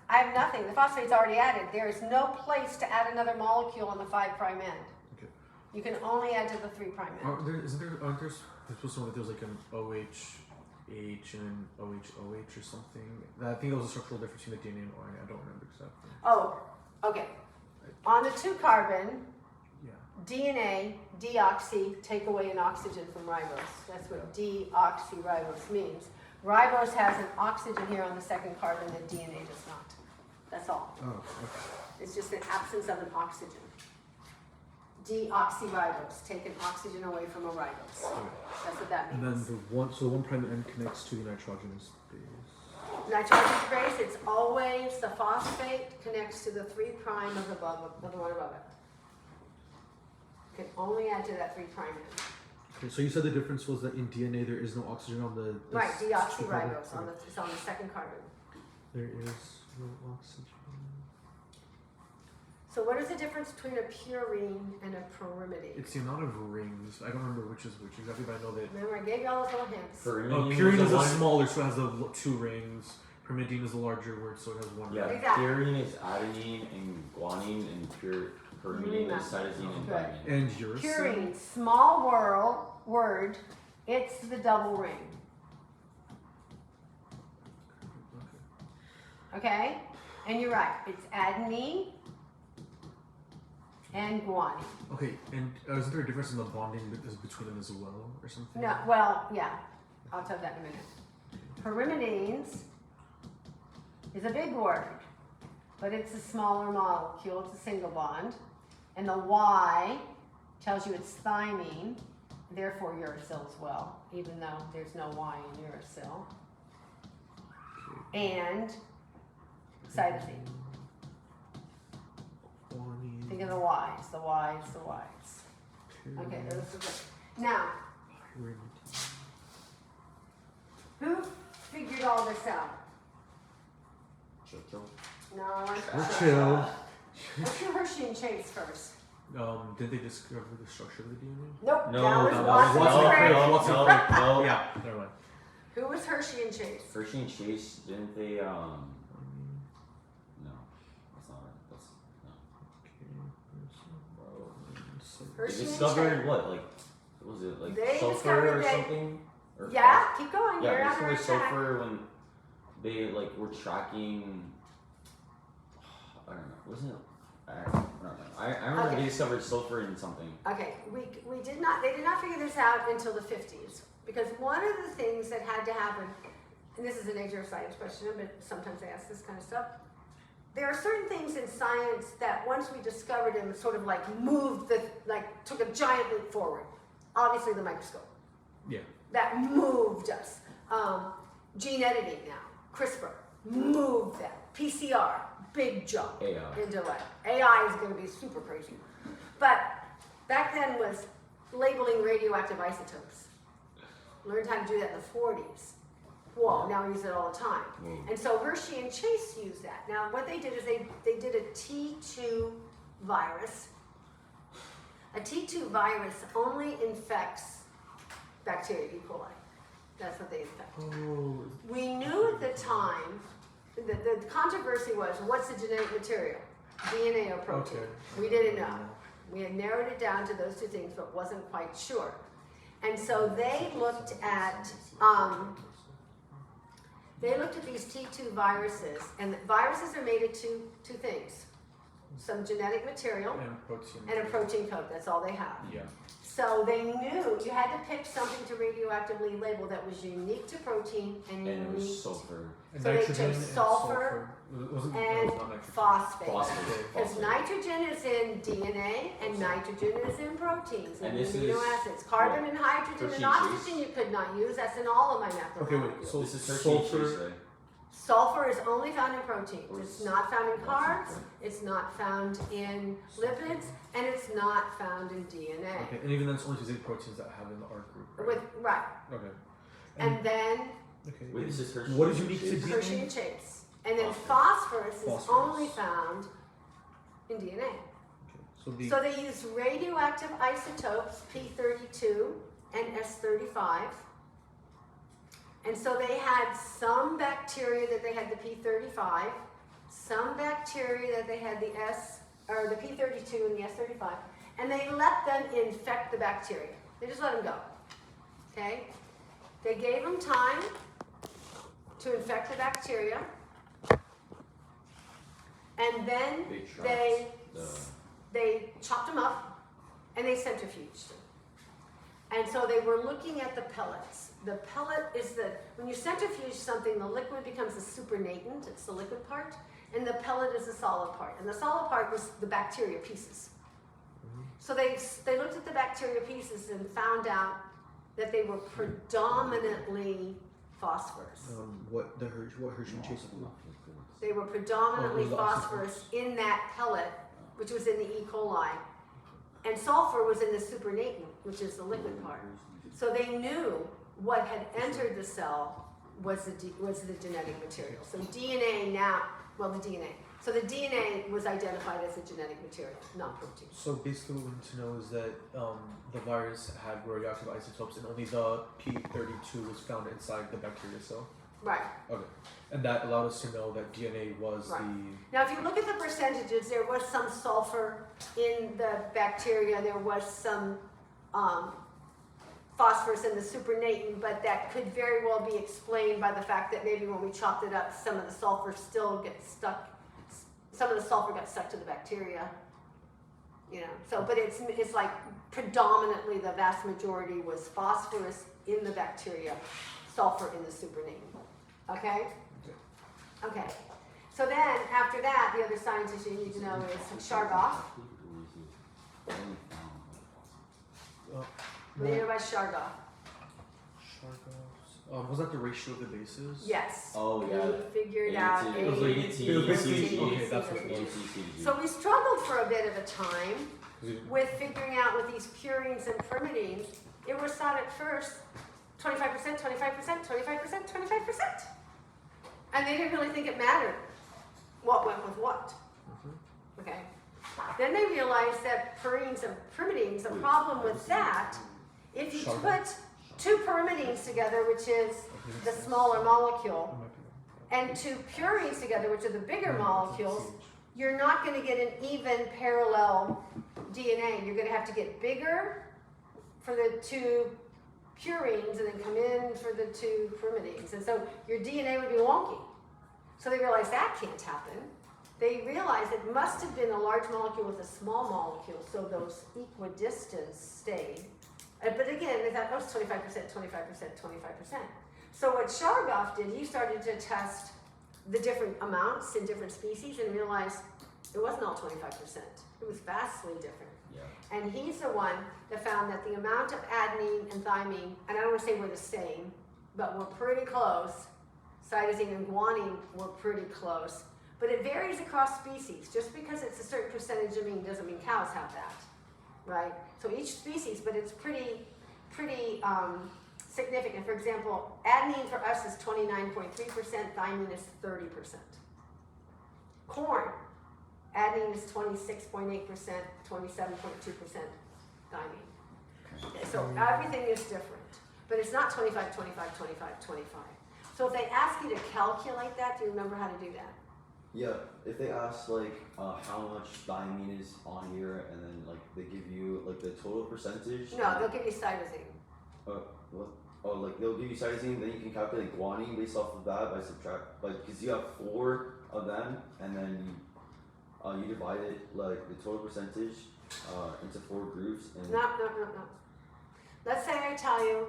have nothing. The phosphate's already added. There is no place to add another molecule on the 5 prime end. Okay. You can only add to the 3 prime end. Aren't there supposed to know that there's like an OH-H and an OH-OH or something? I think that was a structural difference between the DNA and RNA. I don't remember exactly. Oh, okay. On the 2 carbon, Yeah. DNA, deoxy, take away an oxygen from ribose. That's what deoxyribose means. Ribose has an oxygen here on the 2nd carbon that DNA does not. That's all. Oh, okay. It's just an absence of an oxygen. Deoxyribose, take an oxygen away from a ribose. Okay. That's what that And then means. the 1 prime end connects to the nitrogenous base. Nitrogenous base, it's always the phosphate connects to the 3 prime of the one above it. You can only add to that 3 prime end. Okay, so you said the difference was that in DNA there is no oxygen on the Right, two carbon- deoxyribose it's on the 2nd carbon. There is no oxygen. So what is the difference between a purine and a pyrimidine? It's the amount of rings. I don't remember which is which exactly, but I know that. Remember, I gave you all those little hints. Purine is a smaller, so it has the 2 rings. Pyrimidine is the larger word, so it has 1 Yeah, ring. Exactly. purine is adenine and guanine, and pyrimidine is cytosine and Good. thymine. And uracil. Purine, small word, it's the double ring. Okay? And you're right, it's adenine and guanine. Okay, and isn't there a difference in the bonding between them as well, or something? No, well, yeah, I'll tell you that in a minute. Pyrimidines is a big word, but it's a smaller molecule, it's a single bond. And the Y tells you it's thymine, therefore uracil as well, even though there's no Y in uracil. And cytosine. Think of the Y's, the Y's, the Y's. Okay, those are good. Now, who figured all this out? Chill. No, Chill. let's do Hershey and Chase first. Did they discover the structure of the DNA? Nope, No, that was that Watson was and Crick. Watson No, Crick. no. Yeah, never mind. Who was Hershey and Chase? Hershey and Chase, didn't they, no. That's not right. That's, no. They Hershey and discovered Chase. what, like, what was it, like They sulfur discovered or that- something? Or Yeah, keep going. Yeah, You're they on the discovered right track. sulfur when they, like, were tracking, I don't know, wasn't it, I don't know. I remember Okay. they discovered sulfur in something. Okay, we did not, they did not figure this out until the 50s. Because one of the things that had to happen, and this is a nature of science question, but sometimes I ask this kind of stuff. There are certain things in science that once we discovered them, sort of like moved took a giant leap forward. Obviously the microscope. Yeah. That moved us. Gene editing now, CRISPR, moved that. PCR, big jump AI. into what? AI is going to be super crazy. But back then was labeling radioactive isotopes. Learned how to do that in the 40s. Whoa, now we use it all the time. And so Hershey and Chase used that. Now what they did is they did a T2 virus. A T2 virus only infects bacteria, E. coli. That's what they infect. Oh, We knew at the time, the controversy was, what's the genetic material? DNA or protein? okay. We didn't know. We had narrowed it down to those 2 things, but wasn't quite sure. And so they looked at these T2 viruses, and viruses are made of two things: some genetic material And protein. and a protein code. That's all they have. Yeah. So they knew you had to pick something to radioactively label that was unique to protein and And it unique was sulfur. And So they nitrogen chose and sulfur Wasn't, and no, not nitrogen. phosphate. Phosphate. Because nitrogen is in DNA and nitrogen is in proteins and And this amino is- acids. Carbon and hydrogen Hershey and Chase. oxygen you could not use. That's in all of my macromolecules. Okay, wait. So This is Hershey and Chase, sulfur. right? Sulfur is only found in proteins. Or It's is- not found in carbs, it's not found in lipids, and it's not found in DNA. Okay, and even then, it's only specific proteins that have in the R group. Right? Right. Okay. And then Okay. Wait, this is Hershey. What is and unique to Chase? DNA? Hershey and Chase. And then Phosphorus. phosphorus is Phosphorus. only found in DNA. Okay. So the So they use radioactive isotopes, P32 and S35. And so they had some bacteria that they had the P35, some bacteria that they had the the P32 and the S35, and they let them infect the bacteria. They just let them go. Okay? They gave them time to infect the bacteria, and then They trapped they the- they chopped them up and they centrifuged them. And so they were looking at the pellets. The pellet is when you centrifuge something, the liquid becomes the supernatant, it's the liquid part, and the pellet is the solid part. And the solid part was the bacteria pieces. So they looked at the bacteria pieces and found out that they were predominantly phosphorus. what Hershey and Chase do? They were predominantly Oh, those phosphorus in that pellet, which was in the E. coli. And sulfur was in the supernatant, which is the liquid part. So they knew what had entered the cell was the genetic material. So DNA now, well, the DNA. So the DNA was identified as a genetic material, not protein. So basically, what we need to know is that the virus had radioactive isotopes, and only the P32 was found inside the bacteria cell. Right. Okay, and that allowed us to know that DNA was Right. the. Now, if you look at the percentages, there was some sulfur in the bacteria. There was some phosphorus in the supernatant, but that could very well be explained by the fact that maybe when we chopped it up, some of the sulfur still gets stuck. Some of the sulfur got stuck to the bacteria. You know, so but it's like predominantly the vast majority was phosphorus in the bacteria, sulfur in the supernatant. Okay? Okay. So then, after that, the other scientist you need to know is Chargaff. What do you know about Chargaff? Was that the ratio of the bases? Yes. Oh yeah. He figured out A, It was like- T, it was basically- C, okay, that's what A, it T, was. C, G. So we struggled for a bit of a time Because with figuring out with these purines and pyrimidines. It was thought at first 25%, 25%, 25%, 25%. And they didn't really think it mattered what went with what. Okay. Then they realized that purines and pyrimidines, the problem with that, if you put two pyrimidines together, which is the smaller molecule, and two purines together, which are the bigger molecules, you're not going to get an even parallel DNA. You're going to have to get bigger for the two purines and then come in for the two pyrimidines. And so your DNA would be wonky. So they realized that can't happen. They realized it must have been a large molecule with a small molecule, so those equidistance stayed. But again, they thought, oh, it's 25%, 25%, 25%. So what Chargaff did, he started to test the different amounts in different species and realized it wasn't all 25%. It was vastly different. Yeah. And he's the one that found that the amount of adenine and thymine, and I don't want to say we're the same, but we're pretty close. Cytosine and guanine were pretty close. But it varies across species. Just because it's a certain percentage of amine doesn't mean cows have that, right? So each species, but it's pretty significant. For example, adenine for us is 29.3%, thymine is 30%. Corn, adenine is 26.8%, 27.2% thymine. Okay, so everything is different, but it's not 25, 25, 25, 25. So if they ask you to calculate that, do you remember how to do that? Yeah, if they ask like how much thymine is on here, and then like they give you like the total percentage. No, they'll give you cytosine. What? Oh, like they'll give you cytosine, then you can calculate guanine based off of that by subtract, like because you have 4 of them, and then you divide it like the total percentage into 4 groups. And No. Let's say I tell you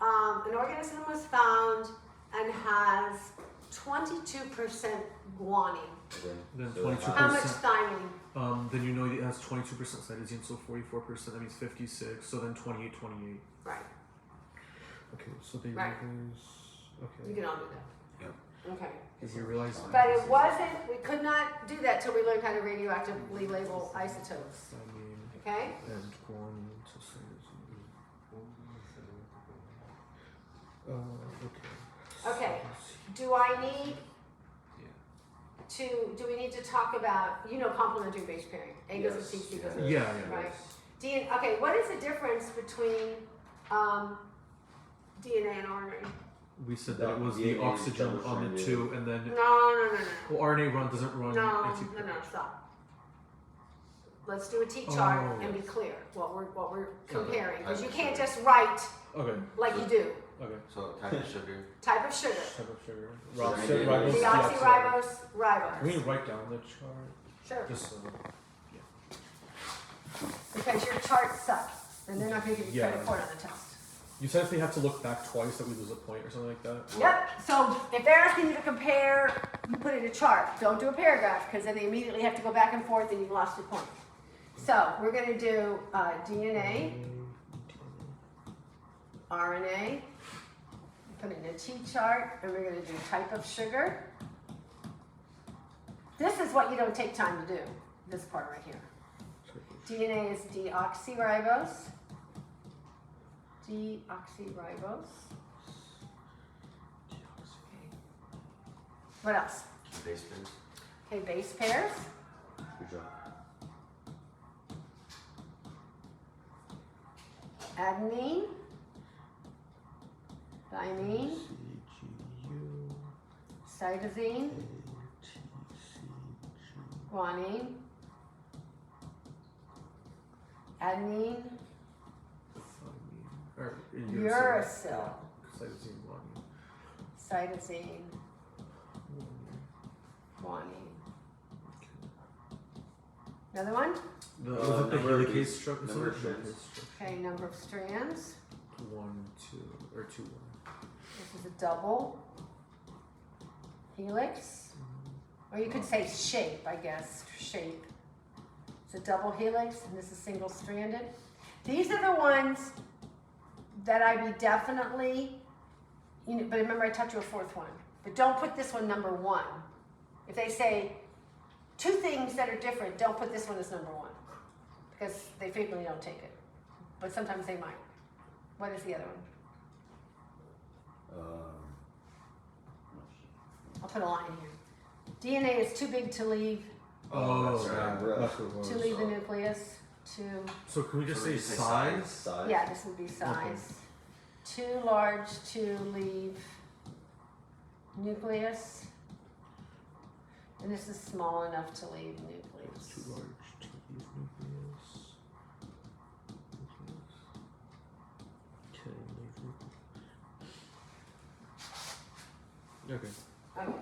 an organism was found and has 22% guanine. Okay. Then So 22%. How much thymine? Then you know it has 22% cytosine, so 44%. That means 56. So then 28. Right. Okay, so they Right. realize. You Okay. can all do that. Yep. Okay. If you realize. But it wasn't, we could not do that till we learned how to radioactively label isotopes. I mean, Okay? and guanine to cytosine. Okay. Okay. Do I need do we need to talk about, complementary base pairing? A goes with C, C goes with Yeah. Right. Okay, what is the difference between DNA and RNA? We said that it was the DNA oxygen double on the stranded. 2, and then No. well, RNA doesn't run. No, into- stop. Let's do a T-chart Oh, and be yes. clear what we're comparing, because you Type of can't sugar. just write Okay. like you do. Okay. So type of sugar. Type of sugar. Type of sugar. Ribose, Ribose, Deoxyribose, Can we ribose. write down the chart? Sure. Just so. Because your charts suck, and they're not going to give you Yeah. credit for it on the test. You said if they have to look back twice that we lose a point or something like that? Yep. So if they're asking you to compare, you put in a chart. Don't do a paragraph, because then they immediately have to go back and forth, and you've lost your point. So we're going to do DNA, RNA, put in a T-chart, and we're going to do type of sugar. This is what you don't take time to do, this part right here. DNA is deoxyribose. Deoxyribose. Okay. What else? Base pairs. Okay, base pairs. Good job. Adenine. Thymine. CGU, Cytosine. ATCG. Guanine. Adenine. Thymine. Or Uracil. Cytosine, guanine. Cytosine. Guanine. Guanine. Another one? Was it the number of helicase base- structure? number of strands. Okay, number of strands. 1, 2, or 2, 1. This is a double helix. Or you could say shape, I guess. Shape. It's a double helix, and this is single stranded. These are the ones that I be definitely, but remember I taught you a fourth one. But don't put this one number 1. If they say 2 things that are different, don't put this one as number 1. Because they frequently don't take it. But sometimes they might. What is the other one? I'll put a line here. DNA is too big to leave, Oh, that's right. yeah, that's what it was. to leave the nucleus. So can we just So we say just say size? Size. Yeah, this would be size. Too large to leave nucleus. And this is small enough to leave nucleus. Too large to leave nucleus. Okay, leave nucleus. Okay. Okay.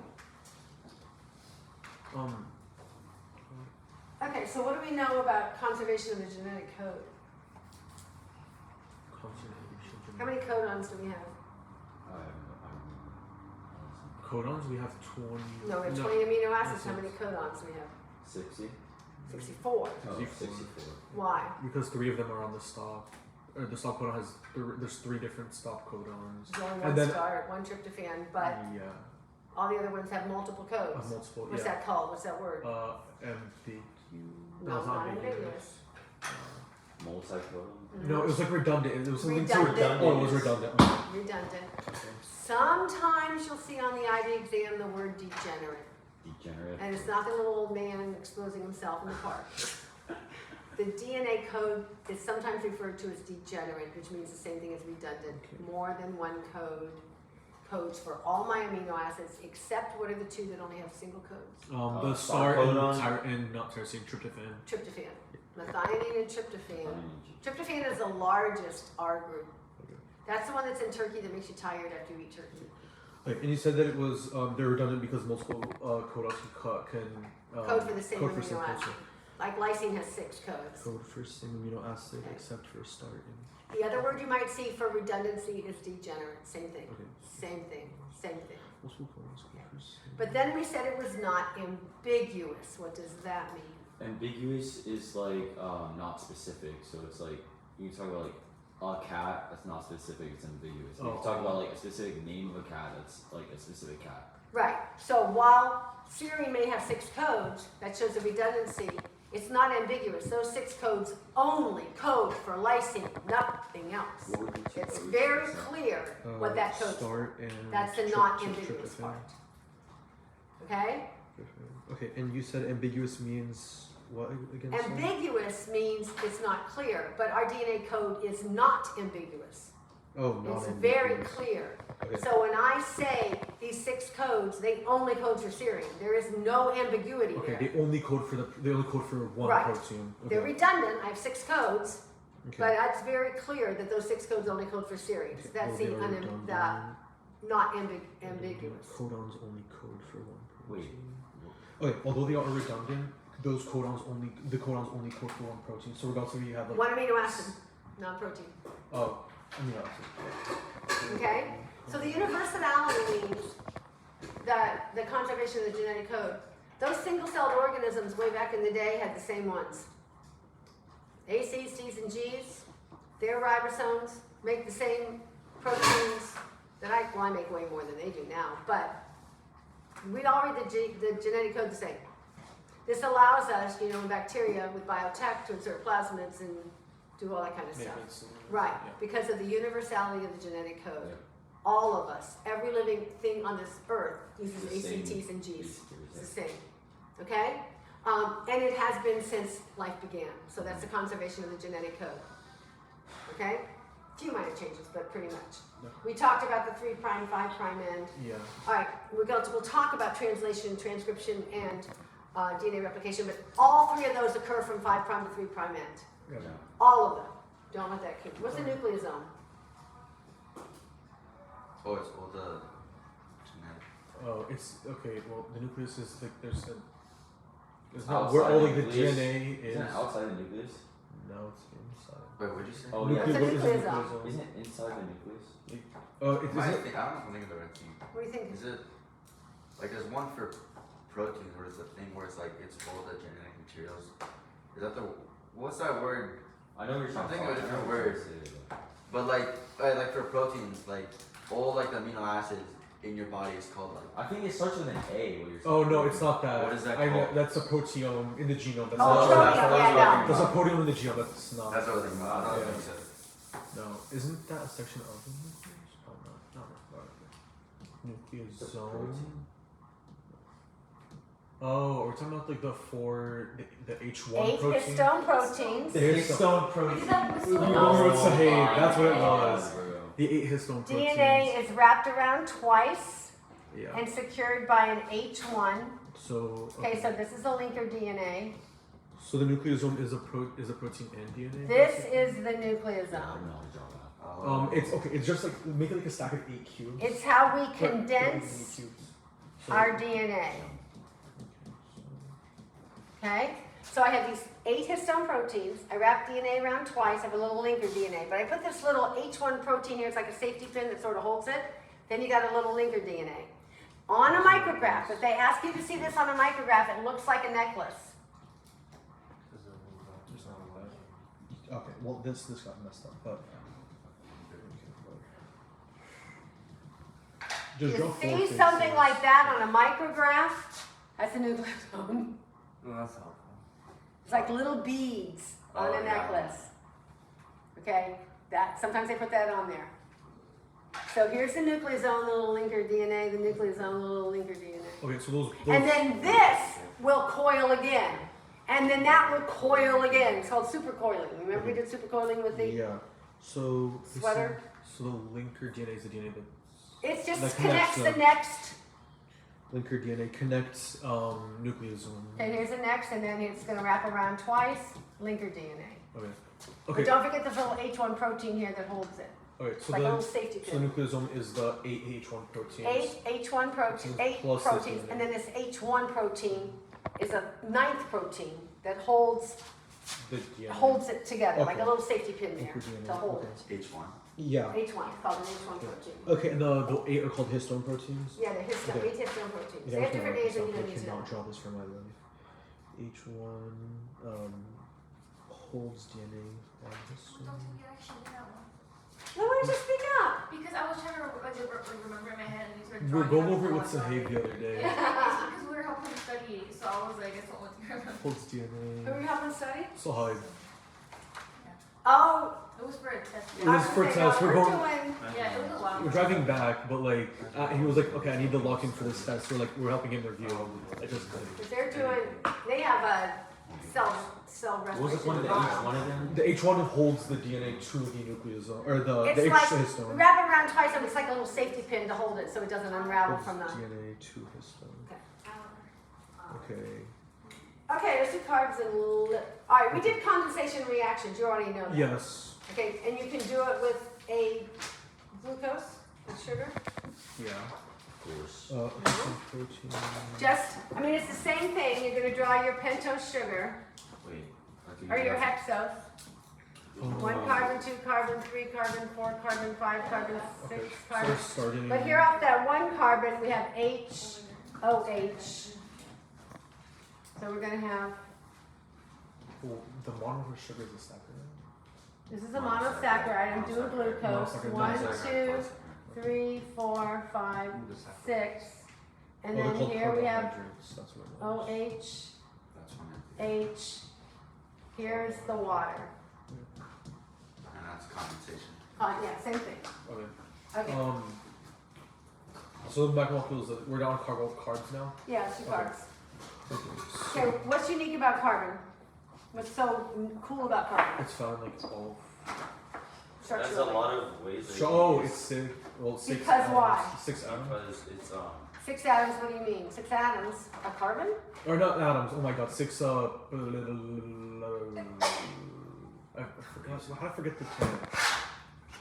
Okay, so what do we know about conservation of the genetic code? Conservation. How many codons do we have? Codons? We have 20. No, we have 20 amino acids. How many codons do we have? 60? 64. Oh, 64. 64. Why? Because 3 of them are on the stop. Or the stop codon has. There's 3 different stop codons. There's only And one then- start, one tryptophan, but Yeah. all the other ones have multiple codes. Multiple. What's yeah. that called? What's that word? MBQ. No, it's not ambiguous. ambiguous. Multicodon? No, it was like redundant. It was something so Redundant. Oh, it was redundant. Okay. Redundant. Okay. Sometimes you'll see on the IB exam the word degenerate. Degenerate. And it's not the little old man exposing himself in the park. The DNA code is sometimes referred to as degenerate, which means the same thing as redundant. Okay. More than one code codes for all my amino acids, except what are the 2 that only have single codes? The star star codon. and not tyrosine tryptophan. Tryptophan. Methionine and tryptophan. Fine. Tryptophan is the largest R group. Okay. That's the one that's in turkey that makes you tired after you eat turkey. Okay, and you said that it was they're redundant because multiple codons can Code for the same code for amino acid. code. Like lysine has 6 codes. Code for same amino acid Okay. except for start and The other word you might see for redundancy is degenerate. Same thing. okay. Same thing. Same thing. Multiple codons code for same. But then we said it was not ambiguous. What does that mean? Ambiguous is like not specific, so it's like you can talk about like a cat that's not specific, it's ambiguous. If you Oh. talk about like a specific name of a cat that's like a specific cat. Right. So while serine may have 6 codes, that shows a redundancy. It's not ambiguous. Those 6 codes only code for lysine, nothing else. What would the 2 It's codes very say? clear what that code's for. start and That's the not ambiguous tryptophan. part. Okay? Okay, and you said ambiguous means what again? sorry? Ambiguous means it's not clear, but our DNA code is not ambiguous. Oh, not It's ambiguous. very clear. Okay. So when I say these 6 codes, they only code for serine. There is no ambiguity Okay, there. they only code for one Right. protein. Okay. They're redundant. I have 6 codes, okay. but it's very clear that those 6 codes only code for serine. Okay, That's well, the, they are not redundant. ambiguous. Codons only code for one Wait. protein. Okay, although they are redundant, the codons only code for one protein. So regardless of you have like One amino acid, not protein. oh, amino acid. Okay? So the universality means that the conservation of the genetic code, those single-celled organisms way back in the day had the same ones. A, C's, T's, and G's, their ribosomes make the same proteins that I make way more than they do now, but we'd all read the genetic code the same. This allows us, in bacteria with biotech to insert plasmids and do all that kind of stuff. Right, Yeah. because of the universality of the genetic code. Yeah. All of us, every living thing on this earth uses The A, C, same T's, and G's. T's, It's the same. Okay? And it has been since life began. So that's the conservation of the genetic code. Okay? Few minor changes, but pretty much. Okay. We talked about the 3', 5' end. Yeah. All right, we'll talk about translation, transcription, and DNA replication, but all three of those occur from 5' to 3' end. Yeah. All of them. Don't let that keep. What's the nucleosome? Oh, it's all the genetic. Oh, it's okay. Well, the nucleus is like there's a. It's Outside not where all like the the nucleus. DNA is. Isn't it outside the nucleus? No, it's inside. Wait, what'd you say? Oh, What's yeah. a What is a nucleosome? Isn't it inside the nucleus? It I is. don't know if I'm thinking of the right thing. What do you think? Is it like there's one for proteins where it's a thing where it's like it's all the genetic materials? Is that the what's that word? I know you're I'm trying to thinking of a talk- different I know what you're word. trying to say, But like for proteins, like all like the amino acids in your body is called like. I think it starts with an A. What you're Oh saying. no, it's not that. What is that I know called? that's a proteome in the genome. That's Oh, not. proteome, That's yeah, no. There's a proteome in the genome. That's not. That's what I was thinking about. Yeah. You said. No, isn't that a section of the nucleus? Oh no, not nucleosome. protein. Oh, we're talking about like the H1 8 protein. histone proteins. The histone protein. Is that what's You going remember on? what Sahib? That's what it my was. God, bro. The 8 histone proteins. DNA is wrapped around twice Yeah. and secured by an H1. So. Okay, so this is a linker DNA. So the nucleosome is a protein and DNA. This is the I have nucleosome. no idea about It's okay. It's just like make it like a stack of 8 cubes. It's how we But- condense cubes. So- our DNA. Okay? So I have these 8 histone proteins. I wrap DNA around twice. I have a little linker DNA. But I put this little H1 protein here. It's like a safety pin that sort of holds it. Then you got a little linker DNA. On a micrograph, if they ask you to see this on a micrograph, it looks like a necklace. Okay, well this got messed up, but just draw You 4 see faces. something like that on a micrograph? That's a nucleosome. No, that's helpful. It's like little beads on Oh, a yeah. necklace. Okay, that sometimes they put that on there. So here's the nucleosome, the little linker DNA, the nucleosome, the little linker DNA. Okay, so those And then this will coil again. And then that will coil again. It's called supercoiling. Remember we did supercoiling with the yeah. So this sweater? So the linker DNA is the DNA that It just That connects connects the them. next. linker DNA connects nucleosome. Okay, here's the next, and then it's gonna wrap around twice, linker DNA. Okay. But Okay. don't forget this little H1 protein here that holds it. Okay. It's So like a the little safety so the pin. nucleosome is the 8 H1 proteins. 8 H1 proteins, 8 Plus this proteins, DNA. and then this H1 protein is a 9th protein that holds The DNA. it together, like a Okay. little safety pin there Linker DNA, to hold okay. it. H1. Yeah. H1, it's called an H1 protein. Okay, and the 8 are called histone proteins. Yeah, the histone, Okay. 8 histone proteins. Yeah, They I have was different gonna names and you look don't this need to up. I know. cannot draw this for my life. H1 holds DNA and Well, histone. don't you actually did that one? No, why don't you speak up? Because I was trying to remember in my head and you started We were drawing going out over it all with I saw. Sahib the other day. Yeah, it's because we were helping study, so I was like, I don't want to remember. Holds Who DNA. are you helping study? Sahib. Oh, It was for a test. It was for okay, test. no, We're we're going- doing, Yeah, it was a while. We're driving back, but like he was like, okay, I need to lock in for this test. We're helping him review. I just they're doing, they have a cell What was respiration. the point of the H1 again? the H1 holds the DNA to the nucleosome or the It's H like, we histone. wrap it around twice and it's like a little safety pin to hold it so it doesn't unravel Holds from the. DNA to histone. Okay. Okay, let's do carbs and alright, we did condensation reactions, you already know that. Yes. Okay, and you can do it with a glucose, with sugar. Yeah. Of course. Histone protein. Just, I mean, it's the same thing, you're gonna draw your pentose sugar, Wait. or your hexose. Oh. 1 carbon, 2 carbon, 3 carbon, 4 carbon, 5 carbon, 6 Okay. carbon. So starting. But here off that 1 carbon, we have HOH. So we're gonna have, Well, the monomer sugar is a saccharide. this is a monosaccharide, I'm doing glucose. Monosaccharide, 1, monosaccharide. 2, 3, 4, 5, 6. And Well, they're then called here we have carbohydrates, that's what it was. OH, That's one. H. Here's the water. And that's condensation. Yeah, same thing. Okay. Okay, So the macromolecules, we're down carbs now. yeah, 2 okay. carbs. Okay, what's unique about carbon? What's so cool about carbon? It's found like all. There's a Structurally. lot of ways. that you Oh, can it's six. Well, six. Because atoms. why? 6 atoms. because it's 6 atoms, what do you mean? 6 atoms of carbon? Or not atoms. Oh my god, 6. I forgot. How did I forget the term?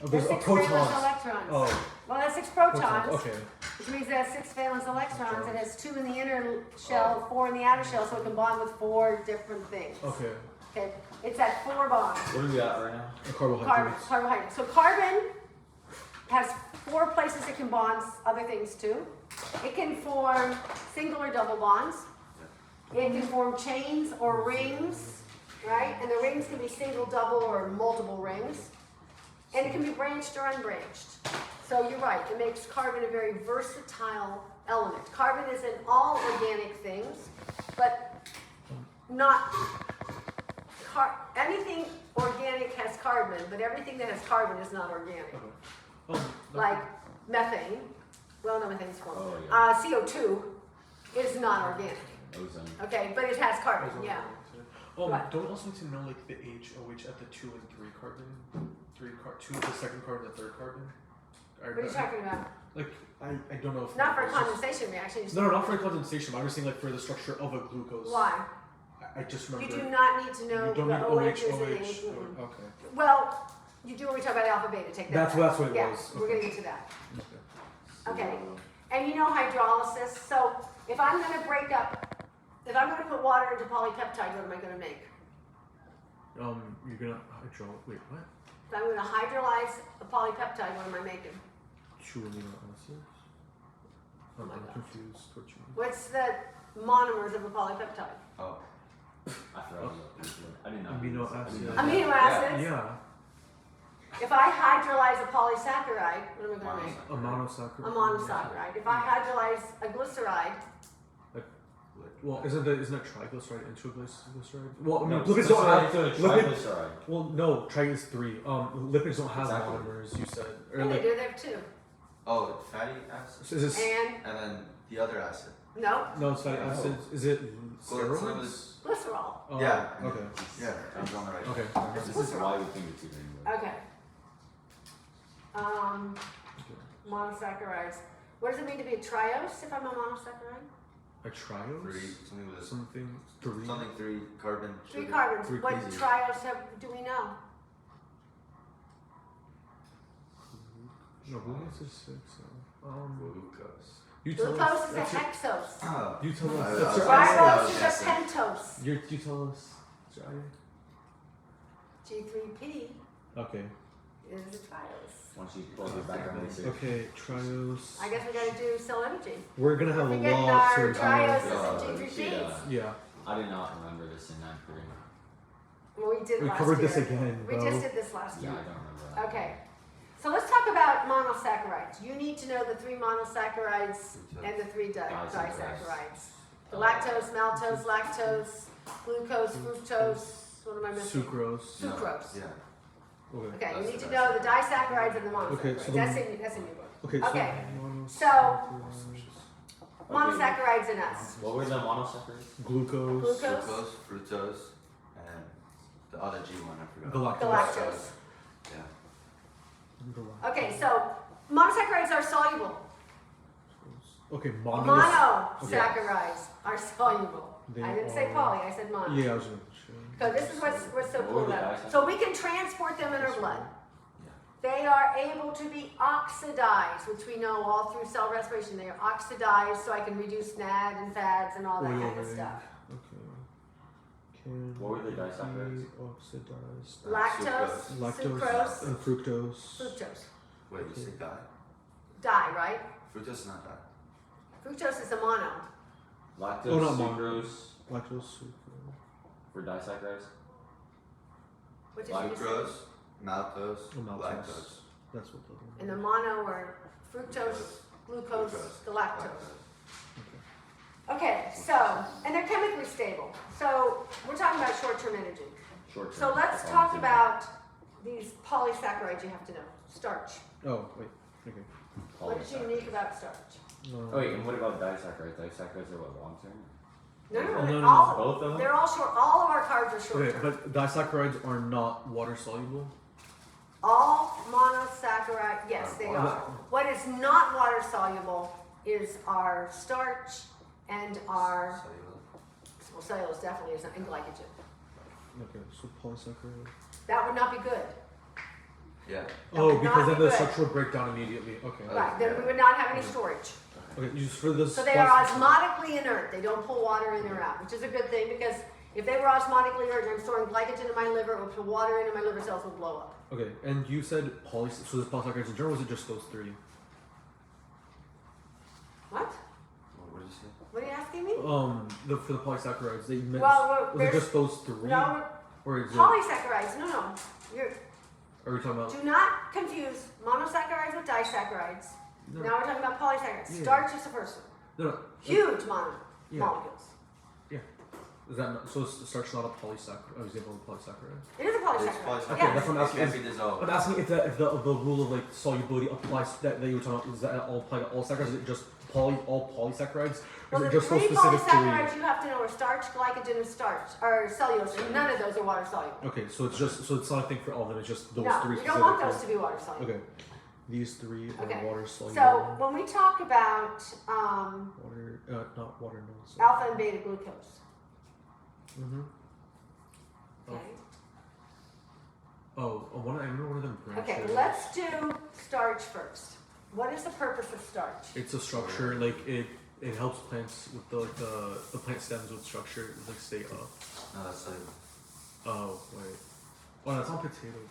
Oh, There's there's 6 protons. valence electrons. Oh, Well, that's 6 protons, protons. Okay. which means it has 6 valence electrons. It has 2 in the inner shell, 4 in the outer shell, so it can bond with 4 different things. Okay. Okay, it's at 4 bonds. what are we at right now? The Carbon, carbohydrates. carbohydrate. So carbon has 4 places it can bond other things to. It can form single or double bonds. It can form chains or rings, right? And the rings can be single, double, or multiple rings. And it can be branched or unbranched. So you're right, it makes carbon a very versatile element. Carbon is in all organic things, but not anything organic has carbon, but everything that has carbon is not organic. Oh, Like methane, well, no, methane's formed. Oh, yeah. CO2 is not organic, Ozone. okay, but it has carbon, yeah. What? Don't we also need to know like the HOH at the 2 and 3 carbon? 2 at the second carbon, the third carbon? What are you talking about? Like, I don't know if. Not for a it's just- condensation reaction. No, not for a condensation. I'm just saying like for the structure of a glucose. Why? I just You remember. do not need to know You don't the need OHs OH, and OH. the Okay. Well, you do when we talk about alpha beta, take that. That's back. what it Yeah, was. we're Okay. gonna get to that. Okay. So, And you know hydrolysis, so if I'm gonna break up, if I'm gonna put water into polypeptide, what am I gonna make? You're gonna wait, what? If I'm gonna hydrolyze a polypeptide, what am I making? 2 amino acids? Oh my I'm God. confused. What you mean? What's the monomers of a polypeptide? Oh, I forgot about this. I didn't know. Amino this. I didn't acid. know Amino that. acids. Yeah, If I hydrolyze a polysaccharide, what am I gonna make? a monosaccharide. A monosaccharide. If I hydrolyze a glyceride, Well, isn't it triglyceride into a glyceride? Well, I mean, No, lipids it's don't have. to a Lipid, triglyceride. well, no, tri is 3. Lipids don't have Exactly. monomers. You said. Or yeah, they like, do, they have 2. oh, fatty acid, so is this? And, and then the other acid. no, No, it's fatty No. acids. Is it Well, it's steroids? glycerol. Oh, Yeah. Okay. Yeah, I was on the right. Okay. This is why we think it's even anyway. Okay. Monosaccharides. What does it mean to be a triose if I'm a monosaccharide? A triose? 3, something with Something 3. something 3 carbon. 3 sugar. carbons. Three What crazy. triose do we know? No, glucose is 6. Glucose. You tell Glucose us. is a That's your- hexose. Oh, You tell us. I- That's your I- answer. Ribose is guessing. a pentose. You tell us. Sorry. G3P Okay. is a triose. Once you plug it back on the Okay, triose. I guess we gotta do cell energy. We're gonna have We're a getting lot our to trioses Yeah, and G3Ps. Yeah. I did not remember this in ninth grade. Well, we did We last covered year. this again, We bro. just did this last Yeah, year. I don't remember that. Okay. So let's talk about monosaccharides. You need to know the 3 monosaccharides and the 3 disaccharides. The lactose, maltose, lactose, glucose, fructose. What am I missing? Sucrose. no, Sucrose. Yeah. Okay. Okay, you That's need to the know the disaccharides and the monosaccharides. Okay, so the- that's in your book. Okay. Okay, So. so- Monosaccharides in us. What were the monosaccharides? Glucose. Glucose. Glucose, fructose, and the other G one, I forgot. Galactose. Galactose. Yeah. Okay, so monosaccharides are soluble. Okay, Monosaccharides are soluble. They I didn't say are- poly, I said mono. Yeah, I was gonna show. So this is what's so What cool were the about it. disaccharides? So we can transport them in our blood. Yeah. They are able to be oxidized, which we know all through cell respiration. They are oxidized so I can reduce NAD and FADs and all that Oil kind of ring. stuff. Okay. Can What were the disaccharides? be oxidized. Lactose, Lactose sucrose, and fructose. fructose. Wait, you say di? Di, right? Fructose is not di. Fructose is a mono. Lactose, Oh, not mono. sucrose Lactose, sucrose. for disaccharides? What did you just say? Lactose, maltose, Oh, maltose. lactose. That's what the one. And the mono are fructose, glucose, galactose. Okay, so, and they're chemically stable. So we're talking about short-term energy. Short term. So let's talk about these polysaccharides you have to know. Starch. Oh, wait. Okay. What is unique about starch? Oh wait, and what about disaccharides? Disaccharides are what, long term? No, Oh, no, no, all, both of them? they're all short, all of our carbs are short Okay, term. but disaccharides are not water soluble. All monosaccharide, yes, they Water. are. What is not water soluble is our starch and our, well, cellulose definitely isn't, and glycogen. Okay, so polysaccharide. That would not be good. Yeah. That Oh, would because not then be the good. structure will break down immediately. Okay. Right, then we would not have any storage. Okay, just for this. So they are osmotically inert. They don't pull water in or out, which is a good thing because if they were osmotically inert and I'm storing glycogen in my liver, it would put water in and my liver cells would blow up. Okay, and you said so there's polysaccharides in general, or was it just those three? What? What did you say? What are you asking me? For the polysaccharides, they meant, Well, was it just those three? No, Or is it, polysaccharides, no. are we talking about? Do not confuse monosaccharides with disaccharides. No. Now we're talking about polysaccharides. Yeah. Starch is the first one. No, no. Huge Yeah. molecules. Is that not, so starch not a polysaccharide? Example of polysaccharide? It is a It's polysaccharide. polysaccharide. Okay, Yeah. that's what I'm It asking. can't be dissolved. I'm asking if the rule of like solubility applies that you were talking about. Does that all apply to all saccharides? Is it just all polysaccharides? Well, Or the is it just those three specific polysaccharides three? you have to know are starch, glycogen, and starch, or cellulose, and none of those are water soluble. Okay, so it's not a thing for all of them. It's just those No, three. you don't want those specifically. to be water soluble. Okay, these three are Okay. water soluble. So when we talk about water, not water, no. alpha and beta glucose, Mm-hmm. okay? Oh, I remember one of them branches. Okay, let's do starch first. What is the purpose of starch? It's a structure, like it helps plants with the plant stems with structure, like stay up. No, that's soluble. Oh wait. Oh, that's on potatoes.